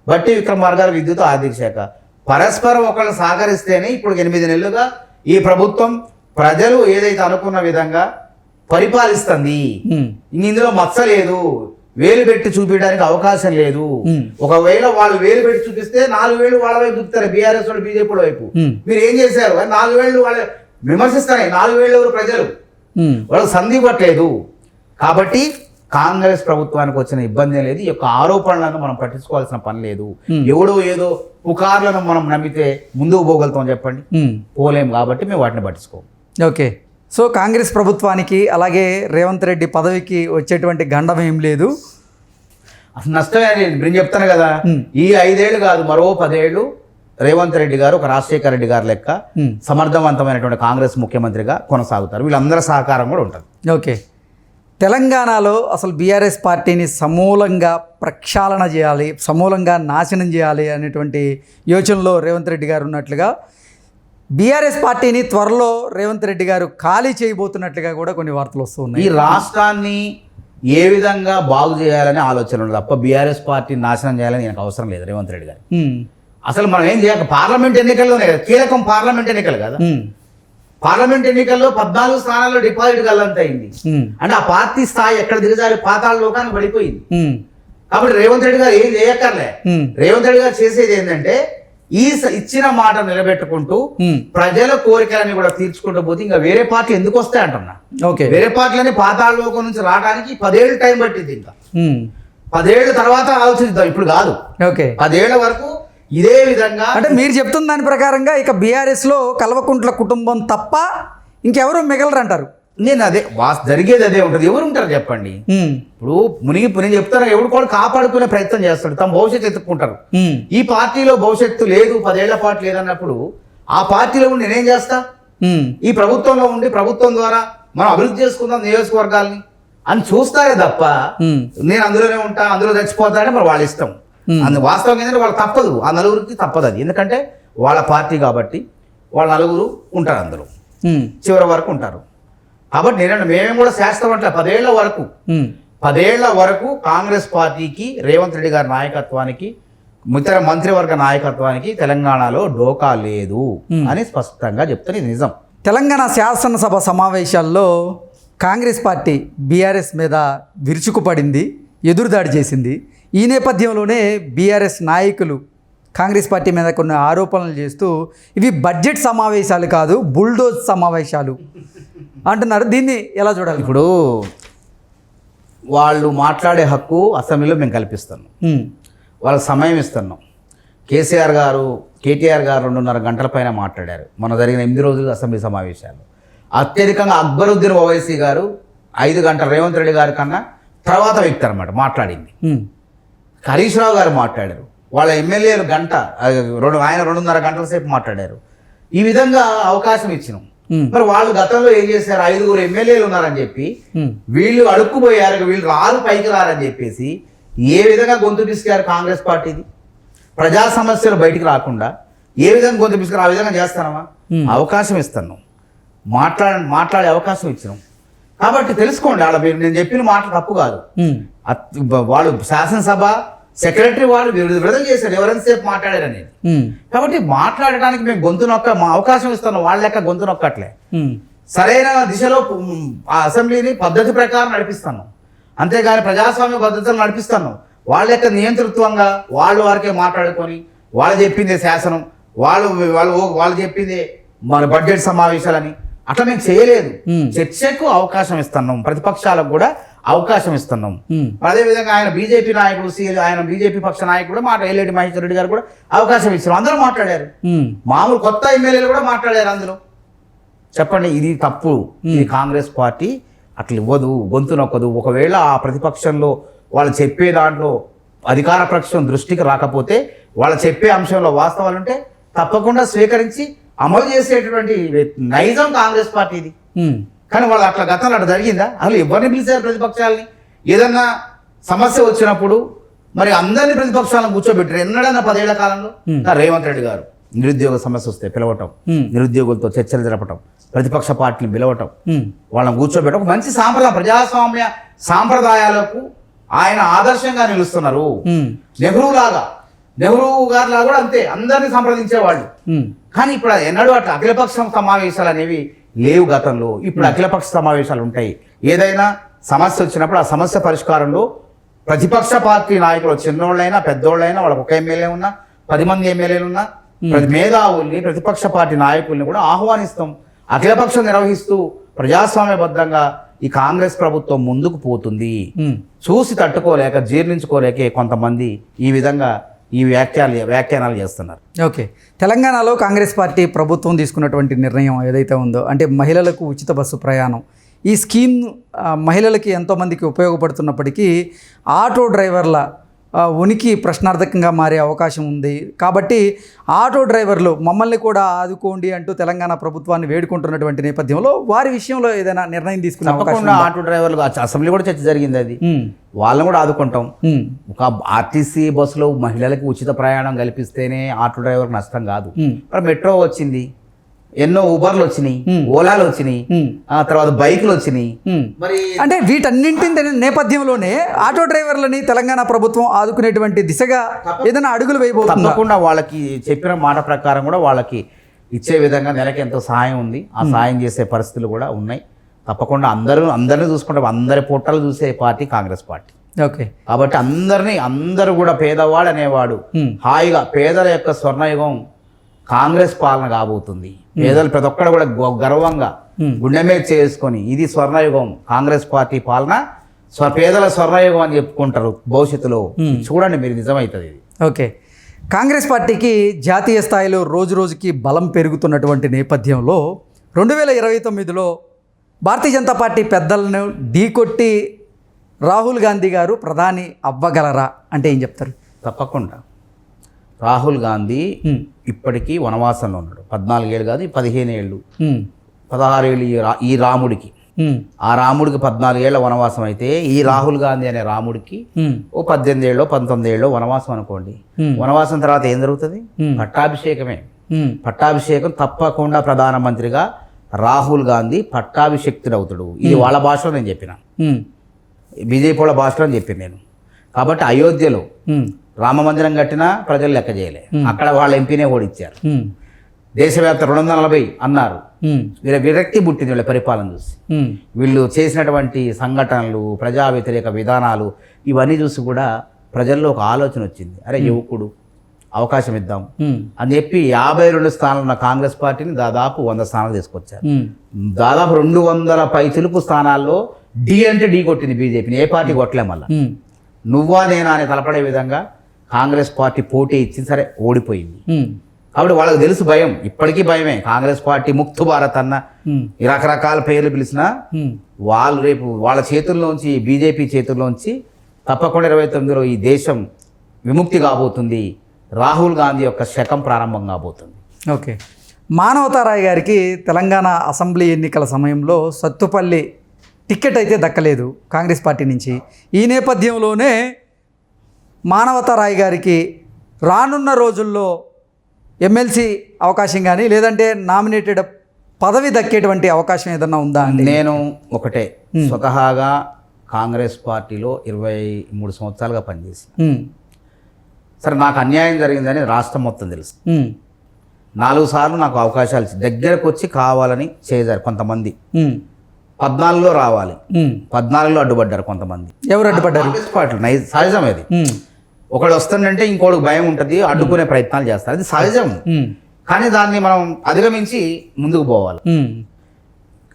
బట్టి విక్రమార్ గారు విద్యుత్ ఆర్థిక శాఖ. పరస్పరం ఒకళ్ళు సహకరిస్తేనే ఇప్పుడు 8 నెలలుగా ఈ ప్రభుత్వం ప్రజలు ఏదైతే అనుకున్న విధంగా పరిపాలిస్తుంది. ఇందులో మచ్చ లేదు. వేలు పెట్టి చూపించడానికి అవకాశం లేదు. ఒకవేళ వాళ్ళు వేలు పెట్టి చూపిస్తే 4 వేలు వాళ్ళ వైపు చూపుతారు, బీఆర్ఎస్ వాళ్ళు బీజేపీ వైపు. మీరు ఏం చేశారు? 4 వేలు వాళ్ళ విమర్శిస్తారే, 4 వేలు ఎవరు ప్రజలు, వాళ్ళకి సంధి పట్టలేదు. కాబట్టి కాంగ్రెస్ ప్రభుత్వానికి వచ్చిన ఇబ్బంది లేదు. ఈ యొక్క ఆరోపణలను మనం పట్టించుకోవాల్సిన పని లేదు. ఎవడో ఏదో పుకార్లను మనం నమ్మితే ముందుకు పోగలుగుతాం చెప్పండి? పోలేం. కాబట్టి మేము వాటిని పట్టించుకోం. ఓకే. సో కాంగ్రెస్ ప్రభుత్వానికి అలాగే రేవంత్ రెడ్డి పదవికి వచ్చేటువంటి గండం ఏం లేదు, అసలు నష్టమే. నేను చెప్తాను కదా, ఈ 5 ఏళ్ళు కాదు, మరో 10 ఏళ్ళు రేవంత్ రెడ్డి గారు ఒక రాజశేఖర రెడ్డి గారు లెక్క సమర్థవంతమైనటువంటి కాంగ్రెస్ ముఖ్యమంత్రిగా కొనసాగుతారు. వీళ్ళందరి సహకారం కూడా ఉంటుంది. ఓకే. తెలంగాణలో అసలు బీఆర్ఎస్ పార్టీని సమూలంగా ప్రక్షాళన చేయాలి, సమూలంగా నాశనం చేయాలి అనేటువంటి యోచనలో రేవంత్ రెడ్డి గారు ఉన్నట్లుగా, బీఆర్ఎస్ పార్టీని త్వరలో రేవంత్ రెడ్డి గారు ఖాళీ చేయబోతున్నట్లుగా కూడా కొన్ని వార్తలు వస్తూ ఉన్నాయి. ఈ రాష్ట్రాన్ని ఏ విధంగా బాగు చేయాలనే ఆలోచన తప్ప బీఆర్ఎస్ పార్టీని నాశనం చేయాలని నాకు అవసరం లేదు రేవంత్ రెడ్డి గారు. అసలు మనం ఏం చేయాలి? పార్లమెంట్ ఎన్నికల్లోనే కదా, కీలకం పార్లమెంట్ ఎన్నికలు కదా. పార్లమెంట్ ఎన్నికల్లో 14 స్థానాల్లో డిపాజిట్ గల్లంత అయింది. అంటే ఆ పార్టీ స్థాయి ఎక్కడ దిగజారి పాతాళ లోకానికి పడిపోయింది. కాబట్టి రేవంత్ రెడ్డి గారు ఏం చేయక్కర్లే. రేవంత్ రెడ్డి గారు చేసేది ఏంటంటే ఇచ్చిన మాట నిలబెట్టుకుంటూ ప్రజల కోరికలని కూడా తీర్చుకుంటూ పోతే ఇంకా వేరే పార్టీలు ఎందుకు వస్తాయి అంటున్నా. వేరే పార్టీలని పాతాళ లోకం నుంచి రావడానికి 10 ఏళ్ళు టైం పట్టింది. ఇంకా 10 ఏళ్ళ తర్వాత ఆలోచిద్దాం, ఇప్పుడు కాదు. 10 ఏళ్ల వరకు ఇదే విధంగా. అంటే మీరు చెప్తున్న దాని ప్రకారంగా ఇక బీఆర్ఎస్లో కల్వకుంట్ల కుటుంబం తప్ప ఇంకెవరు మిగలరు అంటారు. నేను అదే జరిగేది అదే ఉంటుంది. ఎవరు ఉంటారు చెప్పండి? ఇప్పుడు నేను చెప్తాను, ఎవరు కూడా కాపాడుకునే ప్రయత్నం చేస్తాడు, తమ భవిష్యత్తు ఎత్తుక్కుంటారు. ఈ పార్టీలో భవిష్యత్తు లేదు, 10 ఏళ్ల పాటు లేదన్నప్పుడు ఆ పార్టీలో ఉండి నేనేం చేస్తా? ఈ ప్రభుత్వంలో ఉండి ప్రభుత్వం ద్వారా మనం అభివృద్ధి చేసుకుందాం నియోజకవర్గాల్ని అని చూస్తారే తప్ప నేను అందులోనే ఉంటా, అందులో చచ్చిపోతానే మరి వాళ్ళ ఇష్టం. వాస్తవం ఏంటంటే వాళ్ళు తప్పదు, ఆ నలుగురికి తప్పదు అది. ఎందుకంటే వాళ్ళ పార్టీ కాబట్టి వాళ్ళ నలుగురు ఉంటారు, అందులో చివరి వరకు ఉంటారు. కాబట్టి నేను మేమేం కూడా శాస్త్రం అంటే 10 ఏళ్ల వరకు కాంగ్రెస్ పార్టీకి, రేవంత్ రెడ్డి గారి నాయకత్వానికి, ఇతర మంత్రివర్గ నాయకత్వానికి తెలంగాణలో డోకా లేదు అని స్పష్టంగా చెప్తాను. ఇది నిజం. తెలంగాణ శాసనసభ సమావేశాల్లో కాంగ్రెస్ పార్టీ బీఆర్ఎస్ మీద విరుచుకుపడింది, ఎదురుదాడి చేసింది. ఈ నేపథ్యంలోనే బీఆర్ఎస్ నాయకులు కాంగ్రెస్ పార్టీ మీద కొన్ని ఆరోపణలు చేస్తూ ఇవి బడ్జెట్ సమావేశాలు కాదు, బుల్డోజ్ సమావేశాలు అంటున్నారు. దీన్ని ఎలా చూడాలి? ఇప్పుడు వాళ్ళు మాట్లాడే హక్కు అసెంబ్లీలో మేము కల్పిస్తున్నాం, వాళ్ళకి సమయం ఇస్తున్నాం. కేటీఆర్ గారు 2.5 గంటల పైన మాట్లాడారు మన జరిగిన 8 రోజుల అసెంబ్లీ సమావేశాలు. అత్యధికంగా అక్బరుద్దీన్ ఓవైసీ గారు 5 గంటలు రేవంత్ రెడ్డి గారి కన్నా తర్వాత వ్యక్తి అనమాట మాట్లాడింది. హరీష్ రావు గారు మాట్లాడారు, వాళ్ళ ఎమ్మెల్యేలు ఆయన 2.5 గంటల సేపు మాట్లాడారు. ఈ విధంగా అవకాశం ఇచ్చినాం. మరి వాళ్ళు గతంలో ఏం చేశారు? 5 ఎమ్మెల్యేలు ఉన్నారని చెప్పి వీళ్ళు అడుక్కుపోయారు, వీళ్ళు పైకి రారని చెప్పేసి ఏ విధంగా గొంతు పిసికారు కాంగ్రెస్ పార్టీది? ప్రజా సమస్యలు బయటికి రాకుండా ఏ విధంగా గొంతు పిసికారు? ఆ విధంగా చేస్తానమా? అవకాశం ఇస్తున్నాం, మాట్లాడే అవకాశం ఇచ్చినాం. కాబట్టి తెలుసుకోండి, నేను చెప్పిన మాట తప్పు కాదు. వాళ్ళు శాసనసభ సెక్రటరీ వాళ్ళు విడుదల చేశారు ఎవరెంతసేపు మాట్లాడారని. కాబట్టి మాట్లాడడానికి మేము మా అవకాశం ఇస్తున్నాం, వాళ్ళ లెక్క గొంతు నొక్కట్లే. సరైన దిశలో ఆ అసెంబ్లీని పద్ధతి ప్రకారం నడిపిస్తున్నాం, అంతేగాని ప్రజాస్వామ్య పద్ధతులు నడిపిస్తున్నాం. వాళ్ళ యొక్క నియంతృత్వంగా వాళ్ళు వారికే మాట్లాడుకొని వాళ్ళు చెప్పిందే శాసనం, వాళ్ళు చెప్పిందే మన బడ్జెట్ సమావేశాలని అట్లా మేము చేయలేదు. చర్చకు అవకాశం ఇస్తున్నాం, ప్రతిపక్షాలకు కూడా అవకాశం ఇస్తున్నాం. అదేవిధంగా ఆయన బీజేపీ నాయకుడు ఆయన బీజేపీ పక్ష నాయకుడు కూడా ఎల్లేటి మహేశ్వర్ రెడ్డి గారు కూడా అవకాశం ఇచ్చారు. అందరూ మాట్లాడారు, మామూలు కొత్త ఎమ్మెల్యేలు కూడా మాట్లాడారు అందులో. చెప్పండి, ఇది తప్పు. ఇది కాంగ్రెస్ పార్టీ అట్లా ఇవ్వదు, గొంతు నొక్కదు. ఒకవేళ ఆ ప్రతిపక్షంలో వాళ్ళు చెప్పే దాంట్లో అధికార పక్షం దృష్టికి రాకపోతే, వాళ్ళు చెప్పే అంశంలో వాస్తవాలు ఉంటే తప్పకుండా స్వీకరించి అమలు చేసేటువంటి నైజం కాంగ్రెస్ పార్టీది. కానీ వాళ్ళు అట్లా గతంలో అట్లా జరిగిందా? అసలు ఎవరిని పిలిచారు ప్రతిపక్షాలని? ఏదన్నా సమస్య వచ్చినప్పుడు మరి అందరినీ ప్రతిపక్షాలను కూర్చోబెట్టారు ఎన్నడన్నా 10 ఏళ్ల కాలంలో? రేవంత్ రెడ్డి గారు నిరుద్యోగ సమస్య వస్తే పిలవటం, నిరుద్యోగులతో చర్చలు జరపటం, ప్రతిపక్ష పార్టీని పిలవటం, వాళ్ళని కూర్చోబెట్టడం, మంచి సాంప్రదాయం, ప్రజాస్వామ్య సాంప్రదాయాలకు ఆయన ఆదర్శంగా నిలుస్తున్నారు. నెహ్రూ గారిలా కూడా అంతే, అందరినీ సంప్రదించేవాళ్ళు. కానీ ఇప్పుడు ఎన్నడూ అట్లా అఖిలపక్ష సమావేశాలు అనేవి లేవు గతంలో. ఇప్పుడు అఖిలపక్ష సమావేశాలు ఉంటాయి. ఏదైనా సమస్య వచ్చినప్పుడు ఆ సమస్య పరిష్కారంలో ప్రతిపక్ష పార్టీ నాయకులు చిన్నోళ్ళైనా పెద్దోళ్ళైనా వాళ్ళకి ఒక ఎమ్మెల్యే ఉన్నా 10 మంది ఎమ్మెల్యేలు ఉన్నా మేధావుల్ని ప్రతిపక్ష పార్టీ నాయకుల్ని కూడా ఆహ్వానిస్తాం. అఖిలపక్షం నిర్వహిస్తూ ప్రజాస్వామ్యబద్ధంగా ఈ కాంగ్రెస్ ప్రభుత్వం ముందుకు పోతుంది. చూసి తట్టుకోలేక జీర్ణించుకోలేక కొంతమంది ఈ విధంగా ఈ వ్యాఖ్యానాలు చేస్తున్నారు. ఓకే, తెలంగాణలో కాంగ్రెస్ పార్టీ ప్రభుత్వం తీసుకున్నటువంటి నిర్ణయం ఏదైతే ఉందో, అంటే మహిళలకు ఉచిత బస్సు ప్రయాణం, ఈ స్కీమ్ మహిళలకి ఎంతోమందికి ఉపయోగపడుతున్నప్పటికీ ఆటో డ్రైవర్ల ఉనికి ప్రశ్నార్థకంగా మారే అవకాశం ఉంది. కాబట్టి ఆటో డ్రైవర్లు మమ్మల్ని కూడా ఆదుకోండి అంటూ తెలంగాణ ప్రభుత్వాన్ని వేడుకుంటున్నటువంటి నేపథ్యంలో వారి విషయంలో ఏదైనా నిర్ణయం తీసుకునే అవకాశం ఉందా? ఆటో డ్రైవర్లు అసెంబ్లీ కూడా చర్చ జరిగింది, అది వాళ్ళని కూడా ఆదుకుంటాం. ఒక ఆర్టీసీ బస్సులో మహిళలకు ఉచిత ప్రయాణం కల్పిస్తేనే ఆటో డ్రైవర్కి నష్టం కాదు. మరి మెట్రో వచ్చింది, ఎన్నో ఊబర్లు వచ్చినాయి, ఓలాలు వచ్చినాయి, ఆ తర్వాత బైకులు వచ్చినాయి. మరి అంటే వీటన్నింటి నేపథ్యంలోనే ఆటో డ్రైవర్లని తెలంగాణ ప్రభుత్వం ఆదుకునేటువంటి దిశగా ఏదైనా అడుగులు వేయబోతుంది. తప్పకుండా వాళ్ళకి చెప్పిన మాట ప్రకారం కూడా వాళ్ళకి ఇచ్చే విధంగా నెలకి ఎంతో సహాయం ఉంది. ఆ సహాయం చేసే పరిస్థితులు కూడా ఉన్నాయి. తప్పకుండా అందరినీ చూసుకుంటే అందరి పొట్టలు చూసే పార్టీ కాంగ్రెస్ పార్టీ. ఓకే, కాబట్టి అందరూ కూడా పేదవాడు అనేవాడు హాయిగా పేదల యొక్క స్వర్ణయుగం కాంగ్రెస్ పాలన కాబోతుంది. పేదలు ప్రతి ఒక్కరు కూడా గర్వంగా గుండె మీద చేసుకొని ఇది స్వర్ణయుగం కాంగ్రెస్ పార్టీ పాలన, పేదల స్వర్ణయుగం అని చెప్పుకుంటారు భవిష్యత్తులో. చూడండి మీరు, నిజమవుతుంది ఇది. ఓకే, కాంగ్రెస్ పార్టీకి జాతీయ స్థాయిలో రోజు రోజుకి బలం పెరుగుతున్నటువంటి నేపథ్యంలో 2029లో భారతీయ జనతా పార్టీ పెద్దలను ఢీకొట్టి రాహుల్ గాంధీ గారు ప్రధాని అవ్వగలరా అంటే ఏం చెప్తారు? తప్పకుండా రాహుల్ గాంధీ ఇప్పటికీ వనవాసంలో ఉన్నాడు. 14 ఏళ్ళు కాదు, 15 ఏళ్ళు, 16 ఏళ్ళు ఈ రాముడికి. ఆ రాముడికి 14 ఏళ్ల వనవాసం అయితే ఈ రాహుల్ గాంధీ అనే రాముడికి ఓ 18 ఏళ్ళు 19 ఏళ్ళు వనవాసం అనుకోండి. వనవాసం తర్వాత ఏం జరుగుతుంది? పట్టాభిషేకమే. పట్టాభిషేకం తప్పకుండా ప్రధానమంత్రిగా రాహుల్ గాంధీ పట్టాభిషేక్తుడు అవుతాడు. ఇది వాళ్ళ భాషలో నేను చెప్పిన, బీజేపీ వాళ్ళ భాషలో చెప్పిన నేను. కాబట్టి అయోధ్యలో రామ మందిరం కట్టినా ప్రజలు లెక్క చేయలే, అక్కడ వాళ్ళ ఎంపీనే ఓడిచ్చారు. దేశవ్యాప్త 240 అన్నారు. విరక్తి పుట్టింది వీళ్ళ పరిపాలన చూసి. వీళ్ళు చేసినటువంటి సంఘటనలు, ప్రజా వ్యతిరేక విధానాలు ఇవన్నీ చూసి కూడా ప్రజల్లో ఒక ఆలోచన వచ్చింది, అరే యువకుడు అవకాశం ఇద్దాం అని చెప్పి 52 స్థానాలు ఉన్న కాంగ్రెస్ పార్టీని దాదాపు 100 స్థానాలు తీసుకొచ్చారు. దాదాపు 200 పైచిలుకు స్థానాల్లో డి అంటే ఢీ కొట్టింది బీజేపీని. ఏ పార్టీ కొట్టలే. మళ్ళా నువ్వా నేనా అని తలపడే విధంగా కాంగ్రెస్ పార్టీ పోటీ ఇచ్చింది, సరే ఓడిపోయింది. కాబట్టి వాళ్ళకి తెలుసు భయం, ఇప్పటికీ భయమే. కాంగ్రెస్ పార్టీ ముక్తు భారత్ అన్న రకరకాల పేర్లు పిలిచినా వాళ్ళు రేపు వాళ్ళ చేతుల్లోంచి, బీజేపీ చేతుల్లోంచి తప్పకుండా 29లో ఈ దేశం విముక్తి కాబోతుంది. రాహుల్ గాంధీ యొక్క శకం ప్రారంభం కాబోతుంది. ఓకే, మానవతారాయ్ గారికి తెలంగాణ అసెంబ్లీ ఎన్నికల సమయంలో సత్తుపల్లి టికెట్ అయితే దక్కలేదు కాంగ్రెస్ పార్టీ నుంచి. ఈ నేపథ్యంలోనే మానవతారాయ్ గారికి రానున్న రోజుల్లో ఎమ్మెల్సీ అవకాశం కానీ లేదంటే నామినేటెడ్ పదవి దక్కేటువంటి అవకాశం ఏదన్నా ఉందా అండి? నేను ఒకటే, స్వతహాగా కాంగ్రెస్ పార్టీలో 23 సంవత్సరాలుగా పనిచేసిన. సరే, నాకు అన్యాయం జరిగిందని రాష్ట్రం మొత్తం తెలుసు. 4 సార్లు నాకు అవకాశాలు దగ్గరకు వచ్చి కావాలని చేశారు కొంతమంది. 14లో రావాలి, 14లో అడ్డుపడ్డారు కొంతమంది. ఎవరు అడ్డుపడ్డారు? సహజం అది. ఒకడు వస్తుందంటే ఇంకోటికి భయం ఉంటుంది, అడ్డుకునే ప్రయత్నాలు చేస్తారు, అది సహజం. కానీ దాన్ని మనం అధిగమించి ముందుకు పోవాలి.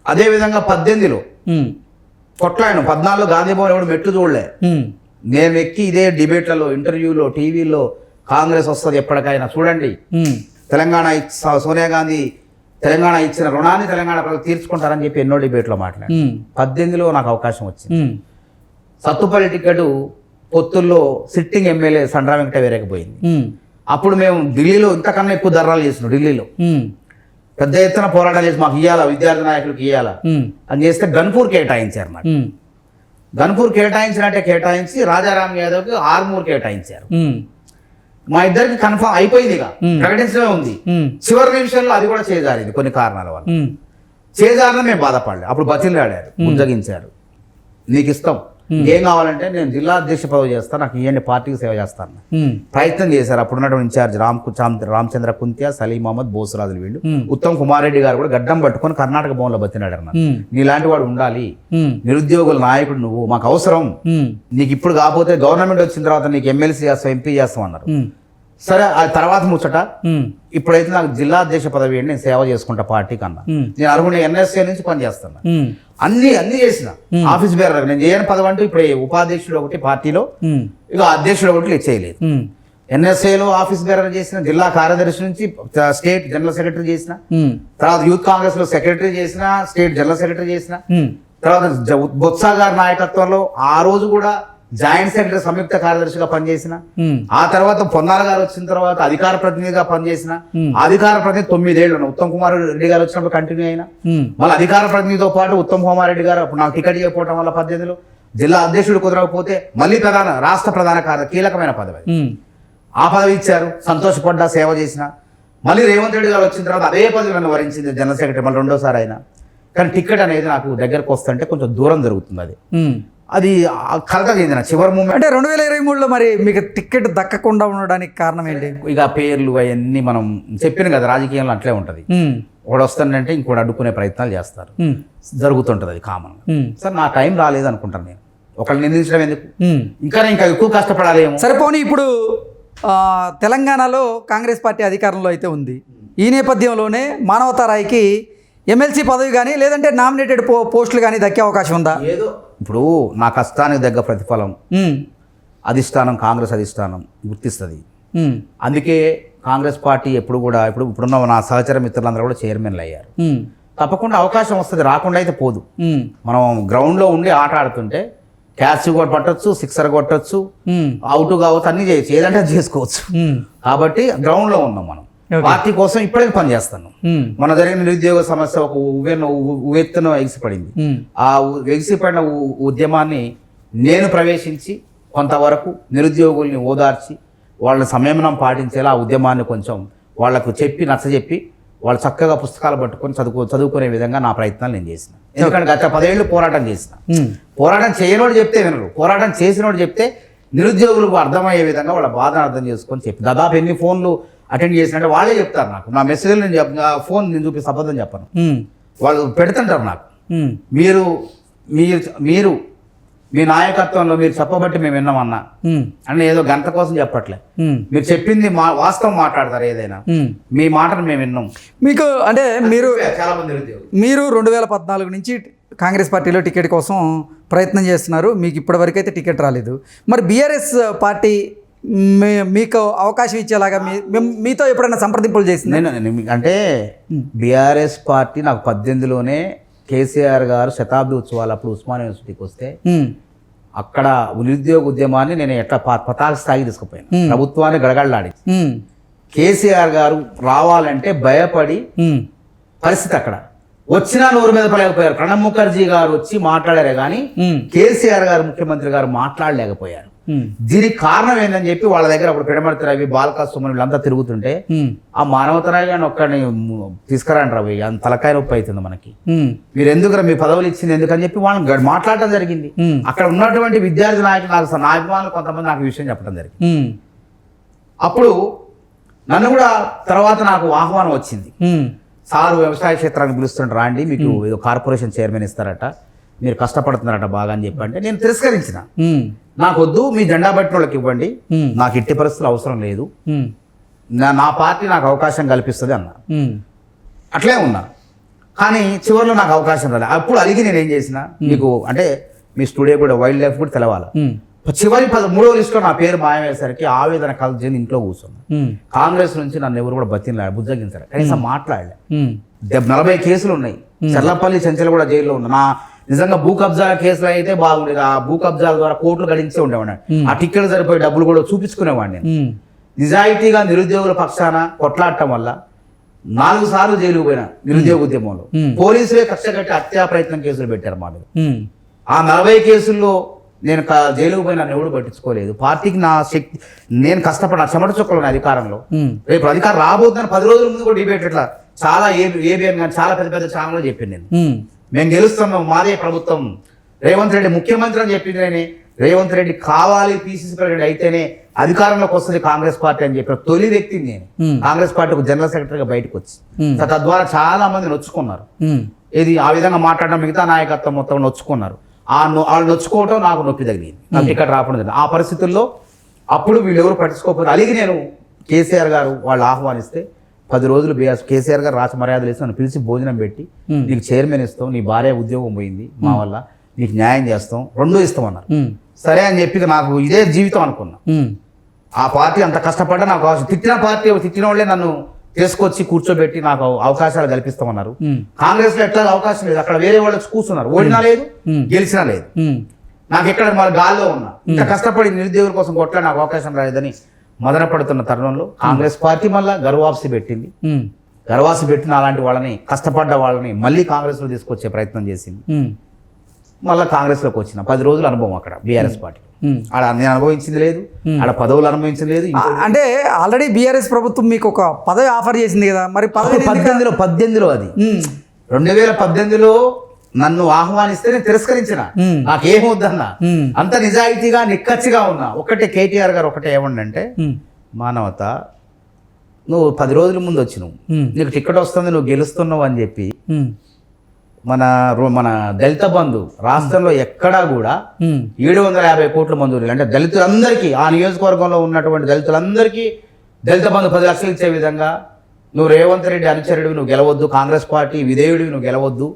అదేవిధంగా 18లో కొట్లాయను, 14లో గాంధీ భవన్ ఎవడు మెట్లు చూడలే. నేను ఎక్కి ఇదే డిబేట్లలో, ఇంటర్వ్యూలో, టీవీలో కాంగ్రెస్ వస్తుంది ఎప్పటికైనా చూడండి, తెలంగాణ సోనియా గాంధీ తెలంగాణ ఇచ్చిన రుణాన్ని తెలంగాణ ప్రజలు తీర్చుకుంటారని చెప్పి ఎన్నో డిబేట్లో మాట్లాడారు. 18లో నాకు అవకాశం వచ్చింది. సత్తుపల్లి టికెట్ పొత్తుల్లో సిట్టింగ్ ఎమ్మెల్యే సండ్రా వెంకట వేరేకపోయింది. అప్పుడు మేము ఢిల్లీలో ఇంతకన్నా ఎక్కువ ధర్నాలు చేసినాం. ఢిల్లీలో పెద్ద ఎత్తున పోరాటాలు చేసి మాకు ఇవ్వాలా, విద్యార్థి నాయకులకు ఇవ్వాలా అని చేస్తే గన్పూర్ కేటాయించారు. నాకు గన్పూర్ కేటాయించినట్టే కేటాయించి రాజారాం యాదవ్కి ఆర్మూర్ కేటాయించారు. మా ఇద్దరికి కన్ఫర్మ్ అయిపోయింది, ఇక ప్రకటించడమే ఉంది. చివరి నిమిషంలో అది కూడా చేజారింది కొన్ని కారణాల వల్ల. చేజారిన మేము బాధపడలేదు. అప్పుడు బతిలాడారు, ముంజగించారు, నీకు ఇస్తాం ఏం కావాలంటే నేను జిల్లా అధ్యక్ష పదవి చేస్తాను, నాకు ఇవన్నీ పార్టీకి సేవ చేస్తాను ప్రయత్నం చేశారు. అప్పుడున్నటువంటి ఇన్ఛార్జ్ రామచంద్ర కుంత్యా, సలీం అహ్మద్, బోసురాజులు వీళ్ళు. ఉత్తమ్ కుమార్ రెడ్డి గారు కూడా గడ్డం పట్టుకొని కర్ణాటక భవన్లో బతినాడు అన్నారు, నీలాంటి వాడు ఉండాలి, నిరుద్యోగుల నాయకుడు నువ్వు, మాకు అవసరం, నీకు ఇప్పుడు కాకపోతే గవర్నమెంట్ వచ్చిన తర్వాత నీకు ఎమ్మెల్సీ చేస్తాం, ఎంపీ చేస్తాం అన్నారు. సరే, అది తర్వాత ముచ్చట. ఇప్పుడైతే నాకు జిల్లా అధ్యక్ష పదవి నేను సేవ చేసుకుంటా పార్టీ కన్నా, నేను అరుగుండే ఎన్ఎస్ఏ నుంచి పనిచేస్తాను, అన్ని చేసిన ఆఫీస్ బేరర్. నేను చేయని పదవి అంటూ ఇప్పుడు ఉపాధ్యక్షుడు ఒకటి పార్టీలో, ఇక అధ్యక్షుడు ఒకటి చేయలేదు. ఎన్ఎస్ఏలో ఆఫీస్ బేరర్ చేసిన, జిల్లా కార్యదర్శి నుంచి స్టేట్ జనరల్ సెక్రటరీ చేసిన, తర్వాత యూత్ కాంగ్రెస్ లో సెక్రటరీ చేసిన, స్టేట్ జనరల్ సెక్రటరీ చేసిన, తర్వాత బొత్స గారి నాయకత్వంలో ఆ రోజు కూడా జాయింట్ సెక్రటరీ సంయుక్త కార్యదర్శిగా పనిచేసిన, ఆ తర్వాత పొన్నాల గారు వచ్చిన తర్వాత అధికార ప్రతినిధిగా పనిచేసిన, అధికార ప్రతినిధి 9 ఏళ్ళు ఉత్తమ్ కుమార్ రెడ్డి గారు వచ్చినప్పుడు కంటిన్యూ అయినా, మళ్ళీ అధికార ప్రతినిధితో పాటు ఉత్తమ్ కుమార్ రెడ్డి గారు అప్పుడు నాకు టికెట్ చేయకపోవడం వల్ల 18లో జిల్లా అధ్యక్షుడు కుదరకపోతే మళ్ళీ రాష్ట్ర ప్రధాన కార్యదర్శి, కీలకమైన పదవి, ఆ పదవి ఇచ్చారు, సంతోషపడ్డా, సేవ చేసిన. మళ్ళీ రేవంత్ రెడ్డి గారు వచ్చిన తర్వాత అదే పదవి నన్ను వరించింది, జనరల్ సెక్రటరీ, మళ్ళీ 2వ అయినా. కానీ టికెట్ అనేది నాకు దగ్గరకు వస్తుంటే కొంచెం దూరం జరుగుతుంది. అది కలత చెందిన చివరి మూమెంట్. అంటే 2023లో మరి మీకు టికెట్ దక్కకుండా ఉండడానికి కారణం ఏంటి? ఇక పేర్లు అవన్నీ మనం చెప్పిన కదా, రాజకీయంలో అట్లే ఉంటుంది. ఒకడు వస్తానంటే ఇంకోటి అడ్డుకునే ప్రయత్నాలు చేస్తారు, జరుగుతుంటది, అది కామన్. సార్ నా టైం రాలేదు అనుకుంటాను నేను, ఒకళ్ళు నిందించడం ఎందుకు, ఇంకా ఎక్కువ కష్టపడాలేమో. సరిపోని ఇప్పుడు తెలంగాణలో కాంగ్రెస్ పార్టీ అధికారంలో అయితే ఉంది. ఈ నేపథ్యంలోనే మానవతారాయికి ఎమ్మెల్సీ పదవి కానీ లేదంటే నామినేటెడ్ పోస్టులు కానీ దక్కే అవకాశం ఉందా? ఏదో ఇప్పుడు నా కష్టానికి దగ్గర ప్రతిఫలం అధిష్టానం, కాంగ్రెస్ అధిష్టానం గుర్తిస్తుంది. అందుకే కాంగ్రెస్ పార్టీ ఎప్పుడు కూడా ఇప్పుడున్న నా సహచర మిత్రులందరూ కూడా చైర్మన్లు అయ్యారు. తప్పకుండా అవకాశం వస్తుంది, రాకుండా అయితే పోదు. మనం గ్రౌండ్లో ఉండి ఆట ఆడుతుంటే క్యాచ్ కూడా పట్టొచ్చు, సిక్సర్ కొట్టొచ్చు, అవుట్ కావచ్చు, అన్ని చేయొచ్చు, ఏదంటే చేసుకోవచ్చు. కాబట్టి గ్రౌండ్లో ఉన్నాం మనం, పార్టీ కోసం ఇప్పటికే పనిచేస్తాను. మన జరిగిన నిరుద్యోగ సమస్య ఒక ఉవ్వెత్తున ఎగిసిపడింది. ఆ ఎగిసిపడిన ఉద్యమాన్ని నేను ప్రవేశించి కొంతవరకు నిరుద్యోగుల్ని ఓదార్చి వాళ్ళని సంయమనం పాటించేలా ఆ ఉద్యమాన్ని కొంచెం వాళ్లకు చెప్పి నచ్చజెప్పి వాళ్ళు చక్కగా పుస్తకాలు పట్టుకొని చదువుకునే విధంగా నా ప్రయత్నాలు నేను చేసిన. ఎందుకంటే గత 10 ఏళ్ళు పోరాటం చేసిన. పోరాటం చేయనోడు చెప్తే వినరు, పోరాటం చేసినోడు చెప్తే నిరుద్యోగులకు అర్థమయ్యే విధంగా వాళ్ళ బాధను అర్థం చేసుకొని చెప్పి దాదాపు ఎన్ని ఫోన్లు అటెండ్ చేసినట్టే వాళ్ళే చెప్తారు నాకు. నా మెసేజ్లు నేను ఫోన్ నేను చూపి అబద్ధం చెప్పను, వాళ్ళు పెడుతుంటారు నాకు. మీరు మీ నాయకత్వంలో మీరు చెప్పబట్టి మేము విన్నామన్నా అని ఏదో గంట కోసం చెప్పట్లే, మీరు చెప్పింది వాస్తవం మాట్లాడతారు, ఏదైనా మీ మాటను మేము విన్నాం. మీకు అంటే చాలా మంది మీరు 2014 నుంచి కాంగ్రెస్ పార్టీలో టికెట్ కోసం ప్రయత్నం చేస్తున్నారు, మీకు ఇప్పటివరకు అయితే టికెట్ రాలేదు. మరి బీఆర్ఎస్ పార్టీ మీకు అవకాశం ఇచ్చేలాగా మీతో ఎప్పుడైనా సంప్రదింపులు చేసింది? అంటే బీఆర్ఎస్ పార్టీ నాకు 18లోనే కేసీఆర్ గారు శతాబ్ది ఉత్సవాలు అప్పుడు ఉస్మానియా యూనివర్సిటీకి వస్తే అక్కడ నిరుద్యోగ ఉద్యమాన్ని నేను ఎట్లా పతాక స్థాయికి తీసుకుపోయాను, ప్రభుత్వాన్ని గడగడలాడి. కేసీఆర్ గారు రావాలంటే భయపడి పరిస్థితి అక్కడ వచ్చినా నోరు మీద పడలేకపోయారు. ప్రణబ్ ముఖర్జీ గారు వచ్చి మాట్లాడారే కానీ కేసీఆర్ గారు ముఖ్యమంత్రి గారు మాట్లాడలేకపోయారు. దీనికి కారణం ఏందని చెప్పి వాళ్ళ దగ్గర అప్పుడు పిడమర్తి రవి, బాలకా సుమన్ వీళ్ళంతా తిరుగుతుంటే ఆ మానవతరాయి గారిని ఒక్కడిని తీసుకురండి రవి, అంత తలకాయ నొప్పి అవుతుంది మనకి, మీరు ఎందుకు మీ పదవులు ఇచ్చింది ఎందుకని చెప్పి వాళ్ళని మాట్లాడటం జరిగింది. అక్కడ ఉన్నటువంటి విద్యార్థి నాయకులు నాకు నా అభిమానులు కొంతమంది నాకు విషయం చెప్పడం జరిగింది. అప్పుడు నన్ను కూడా తర్వాత నాకు ఆహ్వానం వచ్చింది, సారు వ్యవసాయ క్షేత్రానికి పిలుస్తుంటారు రాండి, మీకు ఏదో కార్పొరేషన్ చైర్మన్ ఇస్తారట, మీరు కష్టపడుతున్నారట బాగా అని చెప్పంటే నేను తిరస్కరించిన. నాకు వద్దు, మీ జెండా బట్టిన వాళ్ళకి ఇవ్వండి, నాకు ఇట్టి పరిస్థితులు అవసరం లేదు, నా పార్టీ నాకు అవకాశం కల్పిస్తుంది అన్న. అట్లే ఉన్నా. కానీ చివరిలో నాకు అవకాశం రాలేదు. అప్పుడు అడిగి నేను ఏం చేసిన, మీకు అంటే మీ స్టూడియో కూడా వైల్డ్ లైఫ్ కూడా తెలవాలి, చివరి 13వ లిస్టులో నా పేరు మాయమయ్యేసరికి ఆవేదన కలిసి ఇంట్లో కూర్చున్నా. కాంగ్రెస్ నుంచి నన్ను ఎవరు కూడా బుజ్జగించారు, కనీసం మాట్లాడలే. 40 కేసులు ఉన్నాయి, చర్లపల్లి చెంచల్ కూడా జైల్లో ఉన్నా. నా నిజంగా భూ కబ్జాల కేసులు అయితే బాగుండేది, ఆ భూ కబ్జాల ద్వారా కోట్లు గడించే ఉండేవాడిని, ఆ టిక్కెట్లు సరిపోయి డబ్బులు కూడా చూపించుకునేవాడిని. నిజాయితీగా నిరుద్యోగుల పక్షాన కొట్లాడటం వల్ల 4 సార్లు జైలుకు పోయినా నిరుద్యోగ ఉద్యమంలో. పోలీసులే కక్ష కట్టి హత్యా ప్రయత్నం కేసులు పెట్టారు మా మీద. ఆ 40 కేసుల్లో నేను జైలుకు పోయి నన్ను ఎవడు పట్టించుకోలేదు. పార్టీకి నా శక్తి, నేను కష్టపడిన చెమట చుక్కలు అధికారంలో. రేపు అధికారం రాబోతుందని 10 రోజుల ముందు కూడా డిబేట్ ఇట్లా చాలా ఏబిఎన్ కానీ చాలా పెద్ద పెద్ద ఛానల్లో చెప్పింది నేను, మేము గెలుస్తున్నాం, మాదే ప్రభుత్వం, రేవంత్ రెడ్డి ముఖ్యమంత్రి అని చెప్పింది రేవంత్ రెడ్డి కావాలి పిసిసి ప్రెసిడెంట్ అయితేనే అధికారంలోకి వస్తుంది కాంగ్రెస్ పార్టీ అని చెప్పిన తొలి వ్యక్తి నేను కాంగ్రెస్ పార్టీకి జనరల్ సెక్రటరీగా బయటకు వచ్చి తద్వారా చాలా మంది నొచ్చుకున్నారు. ఇది ఆ విధంగా మాట్లాడడం మిగతా నాయకత్వం మొత్తం నొచ్చుకున్నారు. వాళ్ళు నొచ్చుకోవటం నాకు నొప్పి తగిలింది, నాకు టికెట్ రావడం జరిగింది. ఆ పరిస్థితుల్లో అప్పుడు వీళ్ళెవరు పట్టించుకోకపోతే అలిగి నేను కేసీఆర్ గారు వాళ్ళు ఆహ్వానిస్తే 10 రోజులు కేసీఆర్ గారు రాష్ట్ర మర్యాదలు ఇస్తే నన్ను పిలిచి భోజనం పెట్టి నీకు చైర్మన్ ఇస్తాం, నీ భార్య ఉద్యోగం పోయింది మా వల్ల, నీకు న్యాయం చేస్తాం, 2 ఇస్తామన్నారు. సరే అని చెప్పి నాకు ఇదే జీవితం అనుకున్నా. ఆ పార్టీ అంత కష్టపడ్డా నాకు అవసరం, తిట్టిన వాళ్ళే నన్ను తీసుకొచ్చి కూర్చోబెట్టి నాకు అవకాశాలు కల్పిస్తామన్నారు. కాంగ్రెస్ లో ఎట్లా అవకాశం లేదు, అక్కడ వేరే వాళ్ళు కూర్చున్నారు, ఓడినా లేదు గెలిచినా లేదు. నాకు ఎక్కడ మన గాల్లో ఉన్నా, ఇంత కష్టపడి నిరుద్యోగుల కోసం కొట్లా నాకు అవకాశం రాలేదని మదన పడుతున్న తరుణంలో కాంగ్రెస్ పార్టీ మళ్ళా గర్వాప్సి పెట్టింది. గర్వాసి పెట్టిన అలాంటి వాళ్ళని, కష్టపడ్డ వాళ్ళని మళ్ళీ కాంగ్రెస్ లో తీసుకొచ్చే ప్రయత్నం చేసింది. మళ్ళీ కాంగ్రెస్ లోకి వచ్చిన 10 రోజుల అనుభవం అక్కడ బీఆర్ఎస్ పార్టీ. ఆడ నేను అనుభవించింది లేదు, ఆడ పదవులు అనుభవించింది లేదు. అంటే ఆల్రెడీ బీఆర్ఎస్ ప్రభుత్వం మీకు ఒక పదవి ఆఫర్ చేసింది కదా, మరి పదవి 18లో అది 2018లో నన్ను ఆహ్వానిస్తే నేను తిరస్కరించిన, నాకేమొద్దన్నా, అంత నిజాయితీగా నిక్కచ్చిగా ఉన్నా. ఒకటే కేటీఆర్ గారు ఒకటే ఏమండంటే, మానవత నువ్వు 10 రోజుల ముందు వచ్చినావు, నీకు టికెట్ వస్తుంది, నువ్వు గెలుస్తున్నావు అని చెప్పి మన దళిత బంధు రాష్ట్రంలో ఎక్కడా కూడా 750 కోట్ల మంజూరు, అంటే దళితులందరికీ, ఆ నియోజకవర్గంలో ఉన్నటువంటి దళితులందరికీ దళిత బంధు 10 లక్షలు ఇచ్చే విధంగా నువ్వు రేవంత్ రెడ్డి అనుచరుడివి, నువ్వు గెలవద్దు, కాంగ్రెస్ పార్టీ విధేయుడివి, నువ్వు గెలవద్దు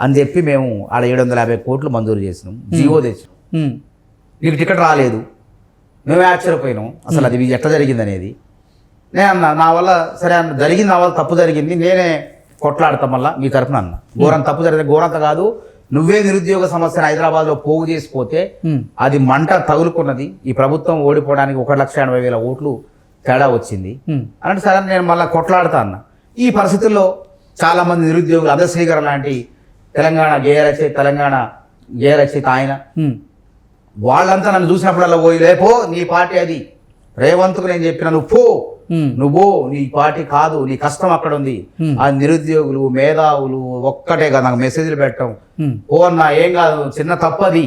అని చెప్పి మేము ఆడ 750 కోట్లు మంజూరు చేసినాం, జీవో తెచ్చినాం. నీకు టికెట్ రాలేదు, మేమే ఆశ్చర్యపోయినాం అసలు అది ఎట్లా జరిగింది అనేది. నేను అన్నా నా వల్ల, సరే అన్న జరిగింది, నా వల్ల తప్పు జరిగింది, నేనే కొట్లాడతాం వల్ల మీ తరఫున అన్న. ఘోరంత తప్పు జరిగింది, ఘోరంత కాదు, నువ్వే నిరుద్యోగ సమస్యను హైదరాబాద్లో పోగు చేసిపోతే అది మంట తగులుకున్నది, ఈ ప్రభుత్వం ఓడిపోవడానికి 1,80,000 ఓట్లు తేడా వచ్చింది అంటే సరే నేను మళ్ళీ కొట్లాడుతా అన్న. ఈ పరిస్థితుల్లో చాలా మంది నిరుద్యోగులు, అదశ్రీగర్ లాంటి తెలంగాణ గేయ రచయిత ఆయన, వాళ్ళంతా నన్ను చూసినప్పుడల్లా పోయి లేపో నీ పార్టీ అది, రేవంత్కు నేను చెప్పిన నువ్వు నీ పార్టీ కాదు, నీ కష్టం అక్కడ ఉంది. ఆ నిరుద్యోగులు మేధావులు ఒక్కటే కదా నాకు మెసేజ్లు పెట్టడం, ఓ అన్నా ఏం కాదు, చిన్న తప్పు అది,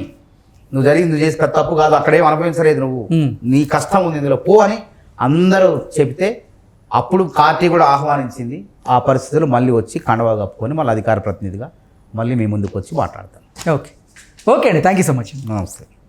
నువ్వు చేసి తప్పు కాదు, అక్కడేం అనుభవించలేదు, నువ్వు నీ కష్టం ఉంది ఇందులో పో అని అందరూ చెప్తే అప్పుడు పార్టీ కూడా ఆహ్వానించింది. ఆ పరిస్థితులు మళ్ళీ వచ్చి కండవా కప్పుకొని మళ్ళీ అధికార ప్రతినిధిగా మళ్ళీ మీ ముందుకు వచ్చి మాట్లాడతాను. ఓకే అండి, థ్యాంక్ యూ సో మచ్. నమస్తే.